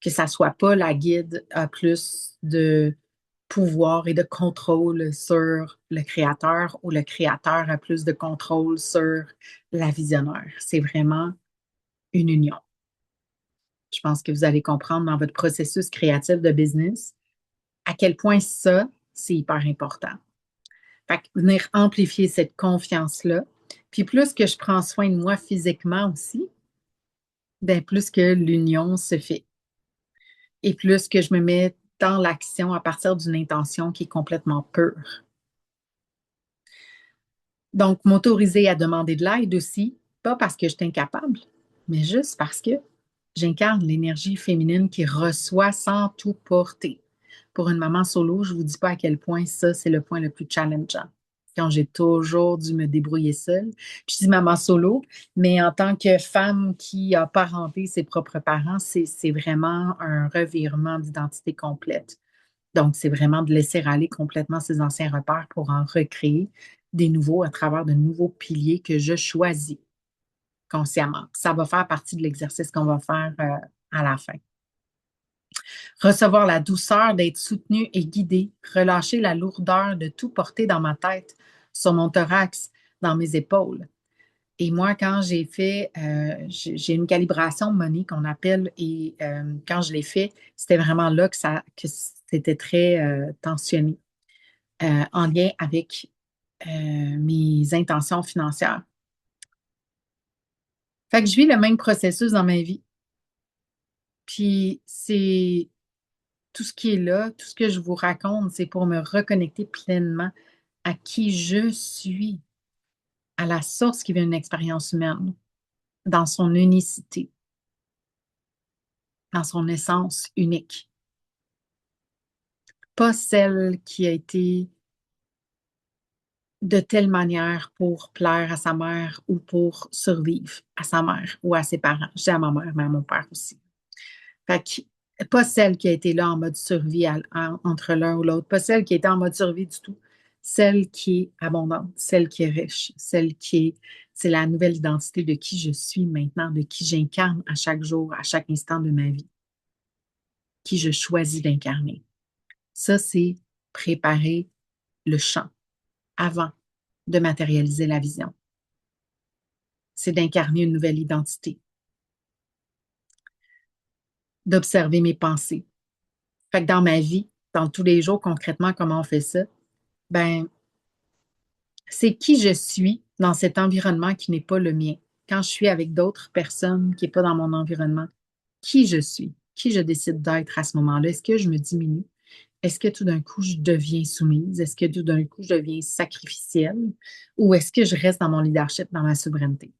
Que ça soit pas la guide à plus de pouvoir et de contrôle sur le créateur ou le créateur a plus de contrôle sur la visionnaire. C'est vraiment une union. Je pense que vous allez comprendre dans votre processus créatif de business à quel point ça, c'est hyper important. Fait que venir amplifier cette confiance-là. Puis plus que je prends soin de moi physiquement aussi, ben plus que l'union se fait. Et plus que je me mets dans l'action à partir d'une intention qui est complètement pure. Donc, m'autoriser à demander de l'aide aussi, pas parce que je suis incapable, mais juste parce que j'incarne l'énergie féminine qui reçoit sans tout porter. Pour une maman solo, je vous dis pas à quel point ça, c'est le point le plus challengeant. Quand j'ai toujours dû me débrouiller seule. Puis je dis maman solo, mais en tant que femme qui a parenté ses propres parents, c'est vraiment un revirement d'identité complète. Donc, c'est vraiment de laisser aller complètement ses anciens repères pour en recréer des nouveaux à travers de nouveaux piliers que je choisis consciemment. Ça va faire partie de l'exercice qu'on va faire à la fin. Recevoir la douceur d'être soutenu et guidé, relâcher la lourdeur de tout porter dans ma tête, sur mon thorax, dans mes épaules. Et moi, quand j'ai une calibration money qu'on appelle, et quand je l'ai fait, c'était vraiment là que c'était très tensionné, en lien avec mes intentions financières. Fait que je vis le même processus dans ma vie. Puis c'est tout ce qui est là, tout ce que je vous raconte, c'est pour me reconnecter pleinement à qui je suis, à la source qui vient d'une expérience humaine, dans son unicité, dans son essence unique. Pas celle qui a été de telle manière pour plaire à sa mère ou pour survivre à sa mère ou à ses parents. J'ai à ma mère, mais à mon père aussi. Fait que, pas celle qui a été là en mode survie entre l'un ou l'autre, pas celle qui était en mode survie du tout, celle qui est abondante, celle qui est riche, c'est la nouvelle identité de qui je suis maintenant, de qui j'incarne à chaque jour, à chaque instant de ma vie, qui je choisis d'incarner. Ça, c'est préparer le champ avant de matérialiser la vision. C'est d'incarner une nouvelle identité, d'observer mes pensées. Fait que dans ma vie, dans tous les jours, concrètement, comment on fait ça? Ben, c'est qui je suis dans cet environnement qui n'est pas le mien. Quand je suis avec d'autres personnes qui n'est pas dans mon environnement, qui je suis, qui je décide d'être à ce moment-là. Est-ce que je me diminue? Est-ce que tout d'un coup, je deviens soumise? Est-ce que tout d'un coup, je deviens sacrificielle? Ou est-ce que je reste dans mon leadership, dans ma souveraineté?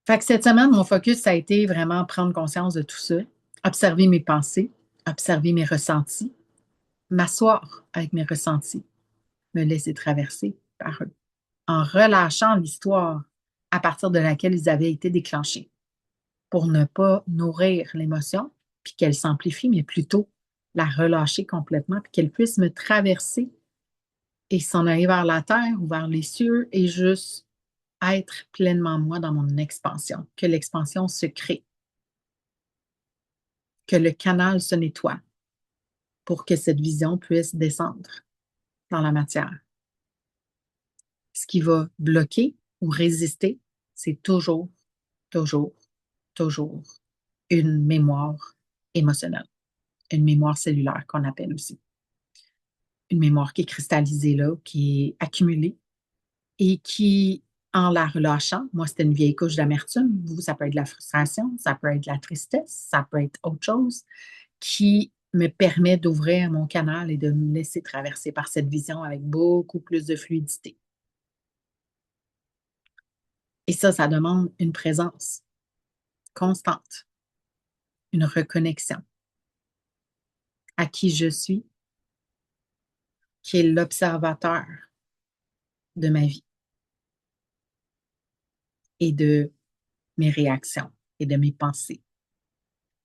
Fait que cette semaine, mon focus, ça a été vraiment prendre conscience de tout ça, observer mes pensées, observer mes ressentis, m'asseoir avec mes ressentis, me laisser traverser par eux, en relâchant l'histoire à partir de laquelle ils avaient été déclenchés, pour ne pas nourrir l'émotion, puis qu'elle s'amplifie, mais plutôt la relâcher complètement, puis qu'elle puisse me traverser et s'en aller vers la terre ou vers les cieux et juste être pleinement moi dans mon expansion, que l'expansion se crée, que le canal se nettoie pour que cette vision puisse descendre dans la matière. Ce qui va bloquer ou résister, c'est toujours, toujours, toujours une mémoire émotionnelle, une mémoire cellulaire qu'on appelle aussi. Une mémoire qui est cristallisée là, qui est accumulée et qui, en la relâchant, moi, c'était une vieille couche d'amertume. Vous, ça peut être de la frustration, ça peut être de la tristesse, ça peut être autre chose qui me permet d'ouvrir mon canal et de me laisser traverser par cette vision avec beaucoup plus de fluidité. Et ça demande une présence constante, une reconnexion à qui je suis, qui est l'observateur de ma vie et de mes réactions et de mes pensées.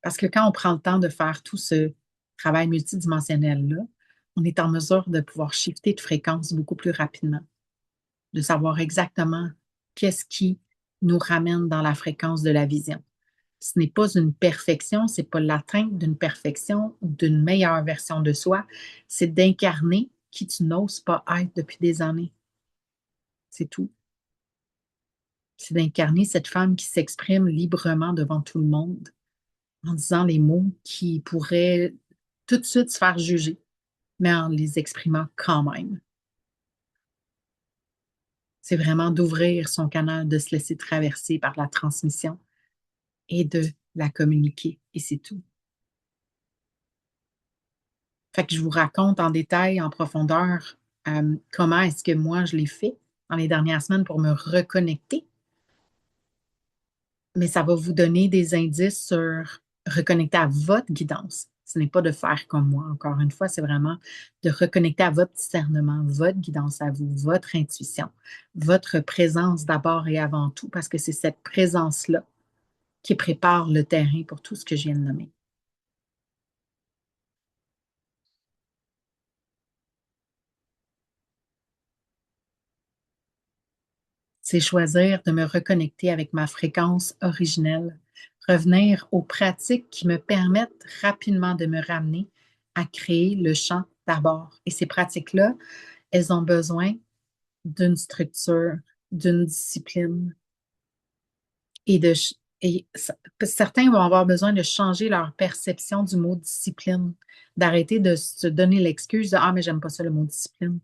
Parce que quand on prend le temps de faire tout ce travail multidimensionnel-là, on est en mesure de pouvoir shifter de fréquence beaucoup plus rapidement, de savoir exactement qu'est-ce qui nous ramène dans la fréquence de la vision. Ce n'est pas une perfection, ce n'est pas l'atteinte d'une perfection ou d'une meilleure version de soi, c'est d'incarner qui tu n'oses pas être depuis des années. C'est tout. C'est d'incarner cette femme qui s'exprime librement devant tout le monde en disant les mots qui pourraient tout de suite se faire juger, mais en les exprimant quand même. C'est vraiment d'ouvrir son canal, de se laisser traverser par la transmission et de la communiquer. Et c'est tout. Fait que je vous raconte en détail, en profondeur, comment est-ce que moi je l'ai fait dans les dernières semaines pour me reconnecter. Mais ça va vous donner des indices sur reconnecter à votre guidance. Ce n'est pas de faire comme moi. Encore une fois, c'est vraiment de reconnecter à votre discernement, votre guidance à vous, votre intuition, votre présence d'abord et avant tout, parce que c'est cette présence-là qui prépare le terrain pour tout ce que je viens de nommer. C'est choisir de me reconnecter avec ma fréquence originelle, revenir aux pratiques qui me permettent rapidement de me ramener à créer le champ d'abord. Et ces pratiques-là, elles ont besoin d'une structure, d'une discipline et certains vont avoir besoin de changer leur perception du mot discipline, d'arrêter de se donner l'excuse de ah mais j'aime pas ça le mot discipline.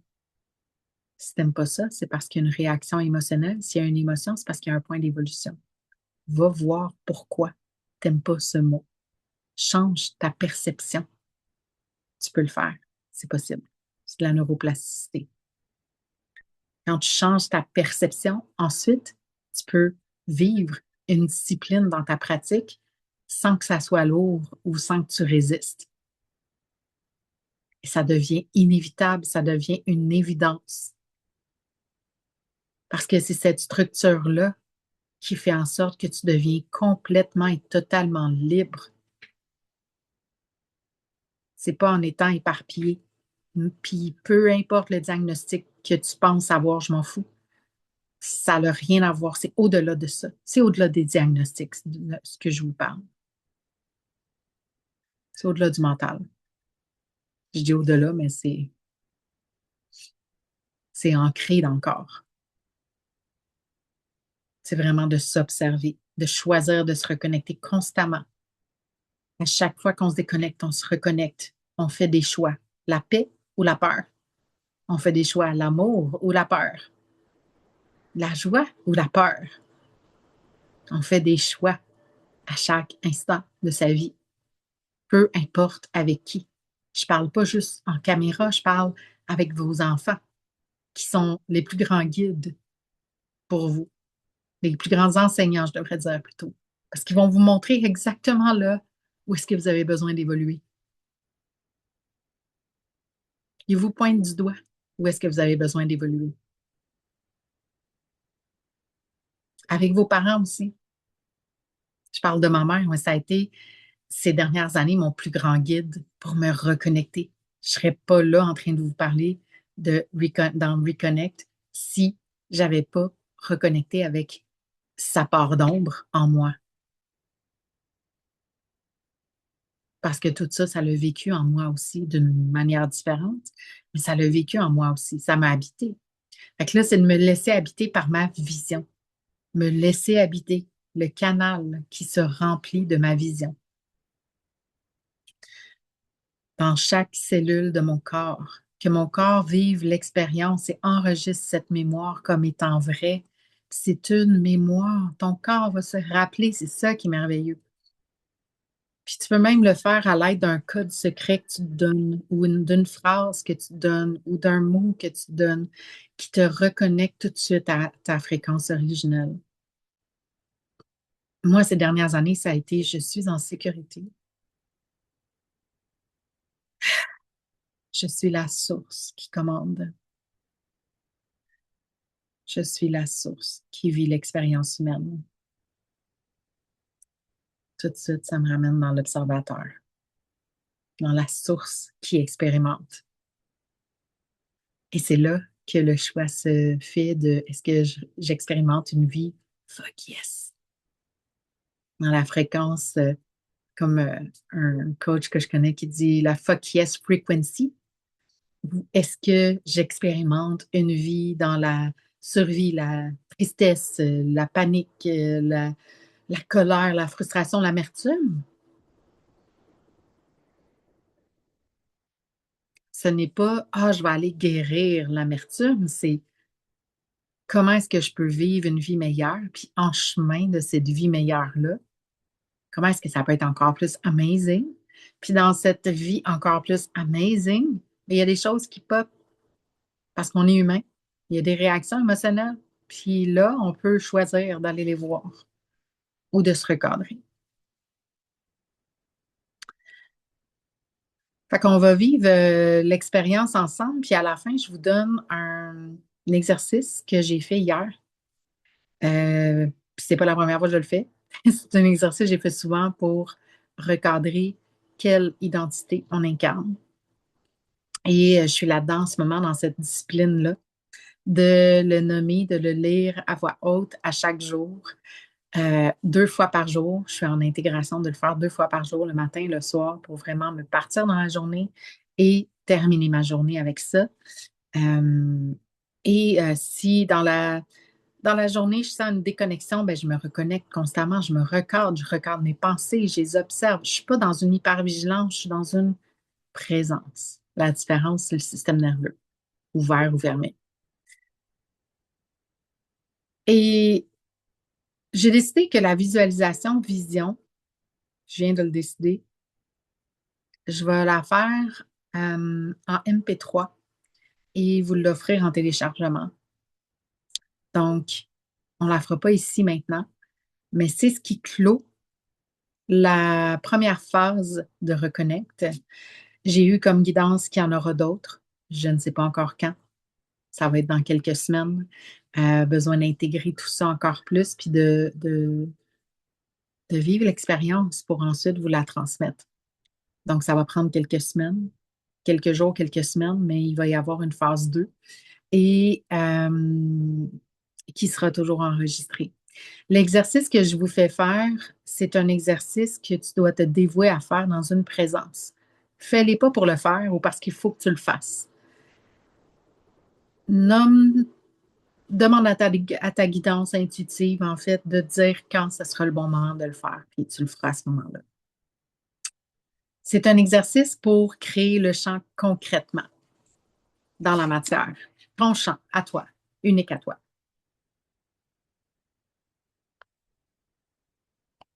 Si t'aimes pas ça, c'est parce qu'il y a une réaction émotionnelle. S'il y a une émotion, c'est parce qu'il y a un point d'évolution. Va voir pourquoi t'aimes pas ce mot. Change ta perception. Tu peux le faire. C'est possible. C'est de la neuroplasticité. Quand tu changes ta perception, ensuite, tu peux vivre une discipline dans ta pratique sans que ça soit lourd ou sans que tu résistes. Et ça devient inévitable, ça devient une évidence. Parce que c'est cette structure-là qui fait en sorte que tu deviens complètement et totalement libre. C'est pas en étant éparpillé. Puis peu importe le diagnostic que tu penses avoir, je m'en fous. Ça n'a rien à voir. C'est au-delà de ça. C'est au-delà des diagnostics, ce que je vous parle. C'est au-delà du mental. Je dis au-delà, mais c'est ancré dans le corps. C'est vraiment de s'observer, de choisir de se reconnecter constamment. À chaque fois qu'on se déconnecte, on se reconnecte. On fait des choix. La paix ou la peur. On fait des choix. L'amour ou la peur. La joie ou la peur. On fait des choix à chaque instant de sa vie. Peu importe avec qui. Je ne parle pas juste en caméra, je parle avec vos enfants, qui sont les plus grands guides pour vous, les plus grands enseignants, je devrais dire plutôt. Parce qu'ils vont vous montrer exactement là où est-ce que vous avez besoin d'évoluer. Ils vous pointent du doigt où est-ce que vous avez besoin d'évoluer. Avec vos parents aussi. Je parle de ma mère, moi, ça a été ces dernières années mon plus grand guide pour me reconnecter. Je ne serais pas là en train de vous parler dans Reconnect si j'avais pas reconnecté avec sa part d'ombre en moi. Parce que tout ça, ça l'a vécu en moi aussi d'une manière différente, mais ça l'a vécu en moi aussi. Ça m'a habité. Fait que là, c'est de me laisser habiter par ma vision, me laisser habiter le canal qui se remplit de ma vision dans chaque cellule de mon corps, que mon corps vive l'expérience et enregistre cette mémoire comme étant vraie. C'est une mémoire. Ton corps va se rappeler. C'est ça qui est merveilleux. Puis tu peux même le faire à l'aide d'un code secret que tu te donnes ou d'une phrase que tu te donnes ou d'un mot que tu te donnes qui te reconnecte tout de suite à ta fréquence originelle. Moi, ces dernières années, ça a été je suis en sécurité. Je suis la source qui commande. Je suis la source qui vit l'expérience humaine. Tout de suite, ça me ramène dans l'observateur, dans la source qui expérimente. Et c'est là que le choix se fait de est-ce que j'expérimente une vie? Fuck yes. Dans la fréquence, comme un coach que je connais qui dit la fuck yes frequency. Est-ce que j'expérimente une vie dans la survie, la tristesse, la panique, la colère, la frustration, l'amertume? Ce n'est pas ah, je vais aller guérir l'amertume, c'est comment est-ce que je peux vivre une vie meilleure, puis en chemin de cette vie meilleure-là, comment est-ce que ça peut être encore plus amazing? Puis dans cette vie encore plus amazing, il y a des choses qui pop parce qu'on est humain. Il y a des réactions émotionnelles. Puis là, on peut choisir d'aller les voir ou de se recadrer. Fait qu'on va vivre l'expérience ensemble, puis à la fin, je vous donne un exercice que j'ai fait hier. Puis c'est pas la première fois que je le fais. C'est un exercice que j'ai fait souvent pour recadrer quelle identité on incarne. Et je suis là-dedans en ce moment, dans cette discipline-là, de le nommer, de le lire à voix haute à chaque jour, 2 fois par jour. Je suis en intégration de le faire 2 fois par jour, le matin et le soir, pour vraiment me partir dans la journée et terminer ma journée avec ça. Euh, si dans la journée, je sens une déconnexion, ben, je me reconnecte constamment, je recadre mes pensées, je les observe. Je ne suis pas dans une hypervigilance, je suis dans une présence. La différence, c'est le système nerveux, ouvert ou fermé. Et j'ai décidé que la visualisation, vision, je viens de le décider, je vais la faire en MP3 et vous l'offrir en téléchargement. Donc, on ne la fera pas ici maintenant, mais c'est ce qui clôt la première phase de Reconnect. J'ai eu comme guidance qu'il y en aura d'autres. Je ne sais pas encore quand. Ça va être dans quelques semaines. Besoin d'intégrer tout ça encore plus, puis de vivre l'expérience pour ensuite vous la transmettre. Donc, ça va prendre quelques semaines, quelques jours, quelques semaines, mais il va y avoir une phase 2 et qui sera toujours enregistrée. L'exercice que je vous fais faire, c'est un exercice que tu dois te dévouer à faire dans une présence. Fais-les pas pour le faire ou parce qu'il faut que tu le fasses. Nomme, demande à ta guidance intuitive, en fait, de dire quand ce sera le bon moment de le faire, puis tu le feras à ce moment-là. C'est un exercice pour créer le champ concrètement dans la matière. Ton champ, à toi, unique à toi.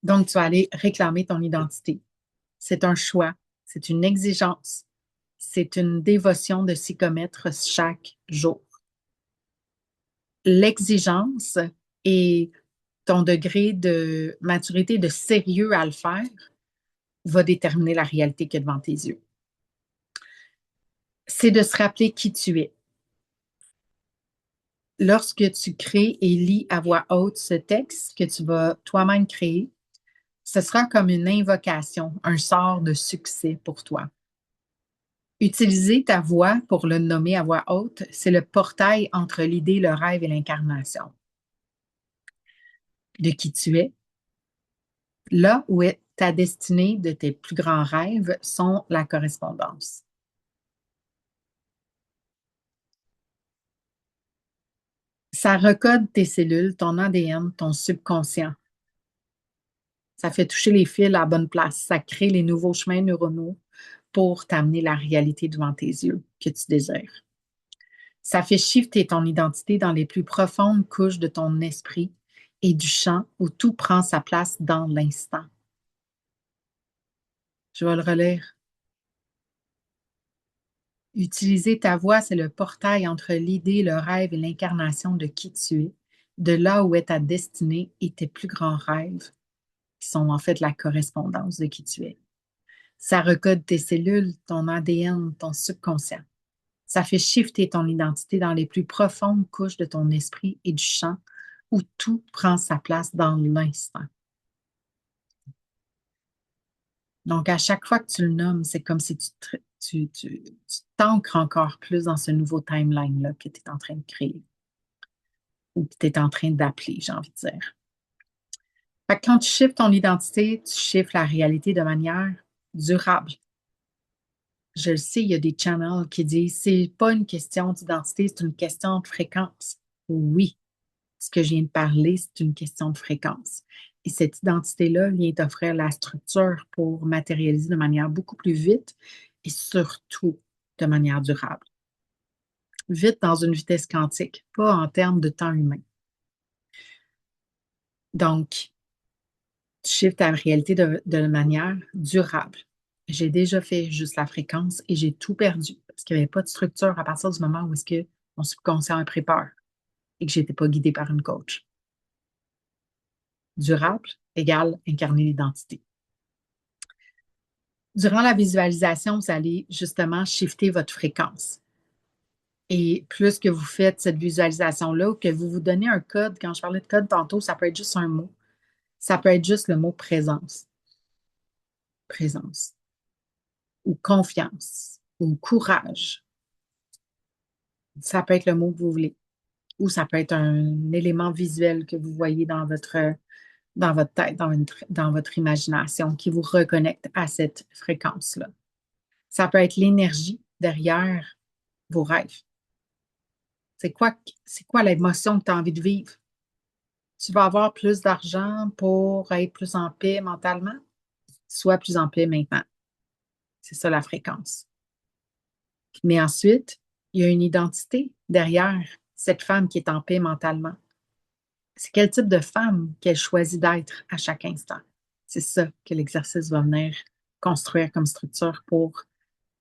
Donc, tu vas aller réclamer ton identité. C'est un choix, c'est une exigence, c'est une dévotion de s'y commettre chaque jour. L'exigence et ton degré de maturité, de sérieux à le faire, va déterminer la réalité qui est devant tes yeux. C'est de se rappeler qui tu es. Lorsque tu crées et lis à voix haute ce texte que tu vas toi-même créer, ce sera comme une invocation, un sort de succès pour toi. Utiliser ta voix pour le nommer à voix haute, c'est le portail entre l'idée, le rêve et l'incarnation de qui tu es. Là où est ta destinée de tes plus grands rêves sont la correspondance. Ça recode tes cellules, ton ADN, ton subconscient. Ça fait toucher les fils à la bonne place. Ça crée les nouveaux chemins neuronaux pour t'amener la réalité devant tes yeux que tu désires. Ça fait shifter ton identité dans les plus profondes couches de ton esprit et du champ où tout prend sa place dans l'instant. Je vais le relire. Utiliser ta voix, c'est le portail entre l'idée, le rêve et l'incarnation de qui tu es, de là où est ta destinée et tes plus grands rêves, qui sont en fait la correspondance de qui tu es. Ça recode tes cellules, ton ADN, ton subconscient. Ça fait shifter ton identité dans les plus profondes couches de ton esprit et du champ où tout prend sa place dans l'instant. Donc, à chaque fois que tu le nommes, c'est comme si tu t'ancres encore plus dans ce nouveau timeline-là que tu es en train de créer ou que tu es en train d'appeler, j'ai envie de dire. Fait que quand tu shifts ton identité, tu shifts la réalité de manière durable. Je le sais, il y a des channels qui disent c'est pas une question d'identité, c'est une question de fréquence. Oui, ce que je viens de parler, c'est une question de fréquence. Et cette identité-là vient t'offrir la structure pour matérialiser de manière beaucoup plus vite et surtout de manière durable. Vite dans une vitesse quantique, pas en termes de temps humain. Donc, tu shifts ta réalité de manière durable. J'ai déjà fait juste la fréquence et j'ai tout perdu parce qu'il n'y avait pas de structure à partir du moment où est-ce que mon subconscient a pris peur et que je n'étais pas guidée par une coach. Durable égale incarner l'identité. Durant la visualisation, vous allez justement shifter votre fréquence. Et plus que vous faites cette visualisation-là, ou que vous vous donnez un code, quand je parlais de code tantôt, ça peut être juste un mot. Ça peut être juste le mot présence, présence, ou confiance, ou courage. Ça peut être le mot que vous voulez. Ou ça peut être un élément visuel que vous voyez dans votre tête, dans votre imagination, qui vous reconnecte à cette fréquence-là. Ça peut être l'énergie derrière vos rêves. C'est quoi l'émotion que tu as envie de vivre? Tu vas avoir plus d'argent pour être plus en paix mentalement? Sois plus en paix maintenant. C'est ça la fréquence. Mais ensuite, il y a une identité derrière cette femme qui est en paix mentalement. C'est quel type de femme qu'elle choisit d'être à chaque instant. C'est ça que l'exercice va venir construire comme structure pour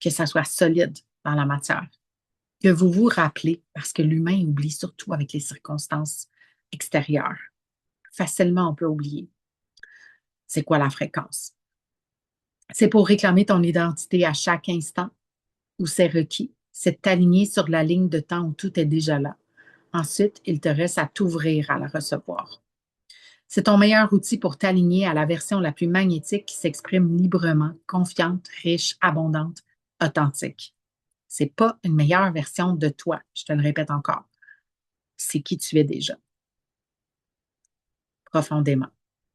que ça soit solide dans la matière. Que vous vous rappelez, parce que l'humain oublie surtout avec les circonstances extérieures. Facilement, on peut oublier. C'est quoi la fréquence? C'est pour réclamer ton identité à chaque instant où c'est requis. C'est de t'aligner sur la ligne de temps où tout est déjà là. Ensuite, il te reste à t'ouvrir à la recevoir. C'est ton meilleur outil pour t'aligner à la version la plus magnétique qui s'exprime librement, confiante, riche, abondante, authentique. C'est pas une meilleure version de toi, je te le répète encore. C'est qui tu es déjà, profondément.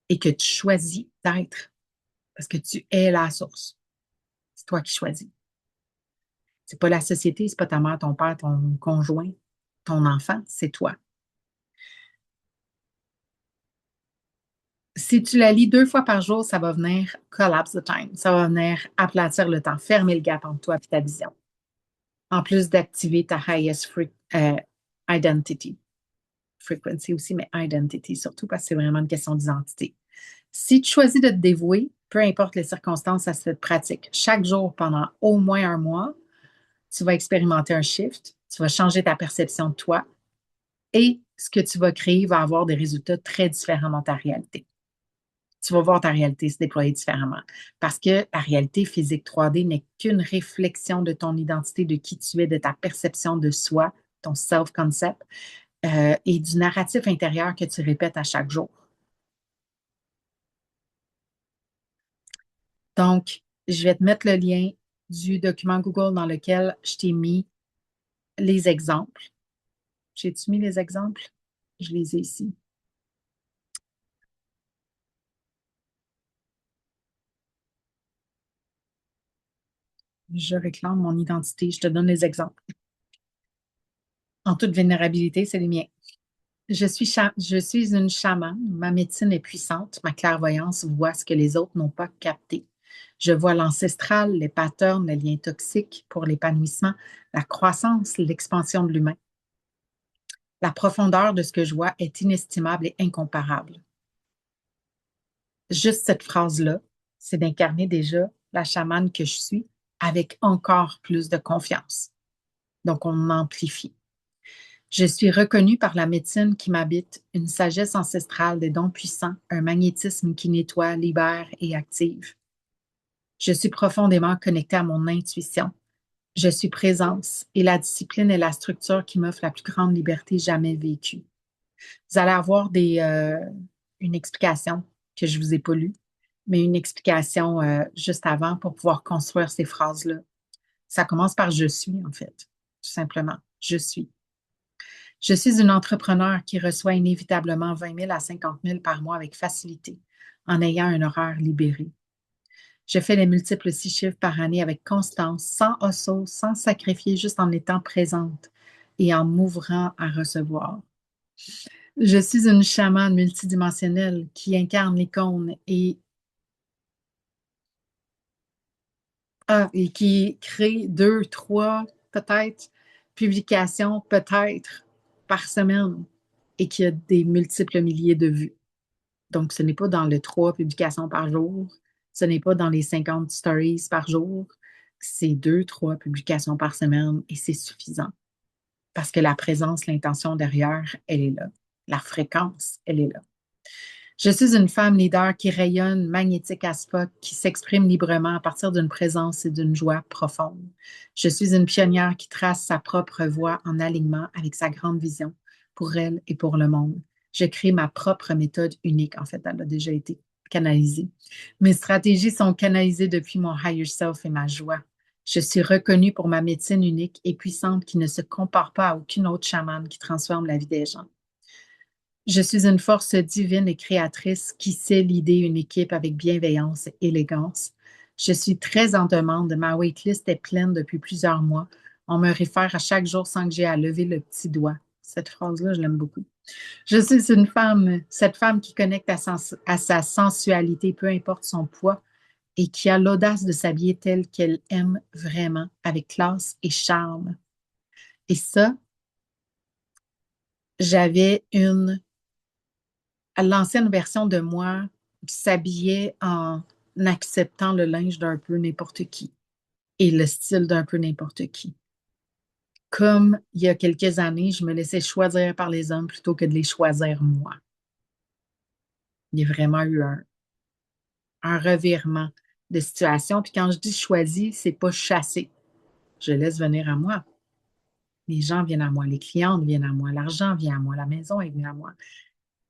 Et que tu choisis d'être parce que tu es la source. C'est toi qui choisis. C'est pas la société, c'est pas ta mère, ton père, ton conjoint, ton enfant, c'est toi. Si tu la lis 2 fois par jour, ça va venir collapse the time. Ça va venir aplatir le temps, fermer le gap entre toi et ta vision. En plus d'activer ta identity. Frequency aussi, mais identity surtout parce que c'est vraiment une question d'identité. Si tu choisis de te dévouer, peu importe les circonstances à cette pratique, chaque jour pendant au moins un mois, tu vas expérimenter un shift, tu vas changer ta perception de toi et ce que tu vas créer va avoir des résultats très différents dans ta réalité. Tu vas voir ta réalité se déployer différemment parce que la réalité physique 3D n'est qu'une réflexion de ton identité, de qui tu es, de ta perception de soi, ton self-concept et du narratif intérieur que tu répètes à chaque jour. Donc, je vais te mettre le lien du document Google dans lequel je t'ai mis les exemples. J'ai-tu mis les exemples? Je les ai ici. Je réclame mon identité. Je te donne les exemples. En toute vulnérabilité, c'est les miens. Je suis une chamane. Ma médecine est puissante. Ma clairvoyance voit ce que les autres n'ont pas capté. Je vois l'ancestral, les patterns, les liens toxiques pour l'épanouissement, la croissance, l'expansion de l'humain. La profondeur de ce que je vois est inestimable et incomparable. Juste cette phrase-là, c'est d'incarner déjà la chamane que je suis avec encore plus de confiance. Donc, on amplifie. Je suis reconnue par la médecine qui m'habite, une sagesse ancestrale, des dons puissants, un magnétisme qui nettoie, libère et active. Je suis profondément connectée à mon intuition. Je suis présence et la discipline est la structure qui m'offre la plus grande liberté jamais vécue. Vous allez avoir une explication que je ne vous ai pas lue, mais une explication juste avant pour pouvoir construire ces phrases-là. Ça commence par je suis, en fait, tout simplement. Je suis. Je suis une entrepreneur qui reçoit inévitablement 20 000 à 50 000 par mois avec facilité, en ayant un horaire libéré. Je fais les multiples 6 chiffres par année avec constance, sans hustle, sans sacrifier, juste en étant présente et en m'ouvrant à recevoir. Je suis une chamane multidimensionnelle qui incarne l'icône et qui crée 2, 3, peut-être, publications, peut-être, par semaine et qui a des multiples milliers de vues. Donc, ce n'est pas dans les 3 publications par jour, ce n'est pas dans les 50 stories par jour, c'est 2, 3 publications par semaine et c'est suffisant parce que la présence, l'intention derrière, elle est là. La fréquence, elle est là. Je suis une femme leader qui rayonne, magnétique as fuck, qui s'exprime librement à partir d'une présence et d'une joie profonde. Je suis une pionnière qui trace sa propre voie en alignement avec sa grande vision pour elle et pour le monde. Je crée ma propre méthode unique. En fait, elle a déjà été canalisée. Mes stratégies sont canalisées depuis mon higher self et ma joie. Je suis reconnue pour ma médecine unique et puissante qui ne se compare pas à aucune autre chamane qui transforme la vie des gens. Je suis une force divine et créatrice qui sait l'idée une équipe avec bienveillance et élégance. Je suis très en demande. Ma waitlist est pleine depuis plusieurs mois. On me réfère à chaque jour sans que j'ai à lever le petit doigt. Cette phrase-là, je l'aime beaucoup. Je suis une femme, cette femme qui connecte à sa sensualité, peu importe son poids, et qui a l'audace de s'habiller telle qu'elle aime vraiment, avec classe et charme. Et ça, j'avais l'ancienne version de moi qui s'habillait en acceptant le linge d'un peu n'importe qui et le style d'un peu n'importe qui. Comme il y a quelques années, je me laissais choisir par les hommes plutôt que de les choisir moi. Il y a vraiment eu un revirement de situation. Puis quand je dis choisi, c'est pas chasser. Je laisse venir à moi. Les gens viennent à moi, les clientes viennent à moi, l'argent vient à moi, la maison elle vient à moi.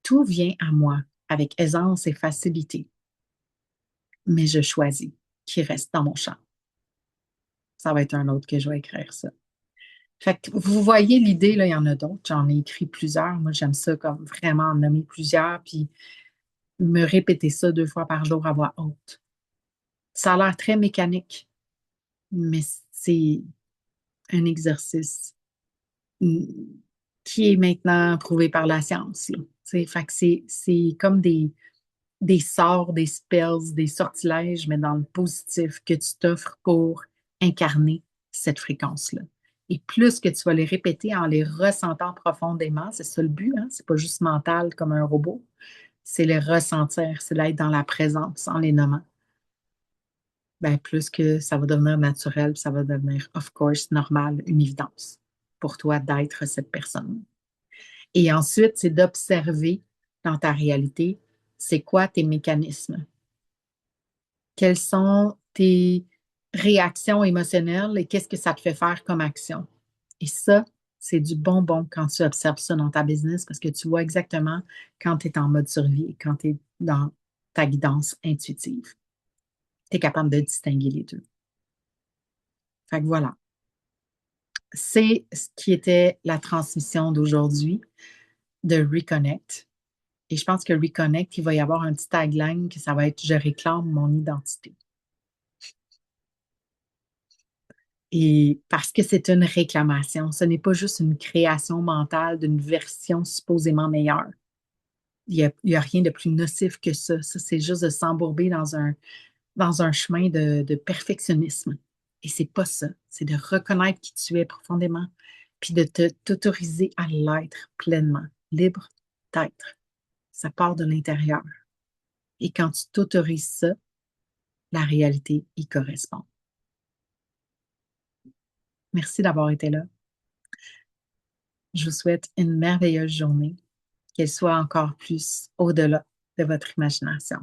Tout vient à moi avec aisance et facilité. Mais je choisis qui reste dans mon champ. Ça va être un autre que je vais écrire ça. Fait que vous voyez l'idée, là, il y en a d'autres. J'en ai écrit plusieurs. Moi, j'aime ça comme vraiment en nommer plusieurs, puis me répéter ça 2 fois par jour à voix haute. Ça a l'air très mécanique, mais c'est un exercice mm, qui est maintenant prouvé par la science, là. Fait que c'est comme des sorts, des spells, des sortilèges, mais dans le positif que tu t'offres pour incarner cette fréquence-là. Et plus que tu vas les répéter en les ressentant profondément, c'est ça le but, hein? C'est pas juste mental comme un robot, c'est les ressentir, c'est d'être dans la présence en les nommant. Ben, plus que ça va devenir naturel, puis ça va devenir, of course, normal, une évidence pour toi d'être cette personne. Et ensuite, c'est d'observer dans ta réalité, c'est quoi tes mécanismes? Quelles sont tes réactions émotionnelles et qu'est-ce que ça te fait faire comme action. Et ça, c'est du bonbon quand tu observes ça dans ta business parce que tu vois exactement quand tu es en mode survie et quand tu es dans ta guidance intuitive. Tu es capable de distinguer les deux. Fait que voilà, c'est ce qui était la transmission d'aujourd'hui de Reconnect. Et je pense que Reconnect, il va y avoir un petit tagline que ça va être Je réclame mon identité. Et parce que c'est une réclamation, ce n'est pas juste une création mentale d'une version supposément meilleure. Il y a rien de plus nocif que ça. Ça, c'est juste de s'embourber dans un chemin de perfectionnisme. Et c'est pas ça. C'est de reconnaître qui tu es profondément, puis de t'autoriser à l'être pleinement, libre d'être. Ça part de l'intérieur. Et quand tu t'autorises ça, la réalité y correspond. Merci d'avoir été là. Je vous souhaite une merveilleuse journée, qu'elle soit encore plus au-delà de votre imagination.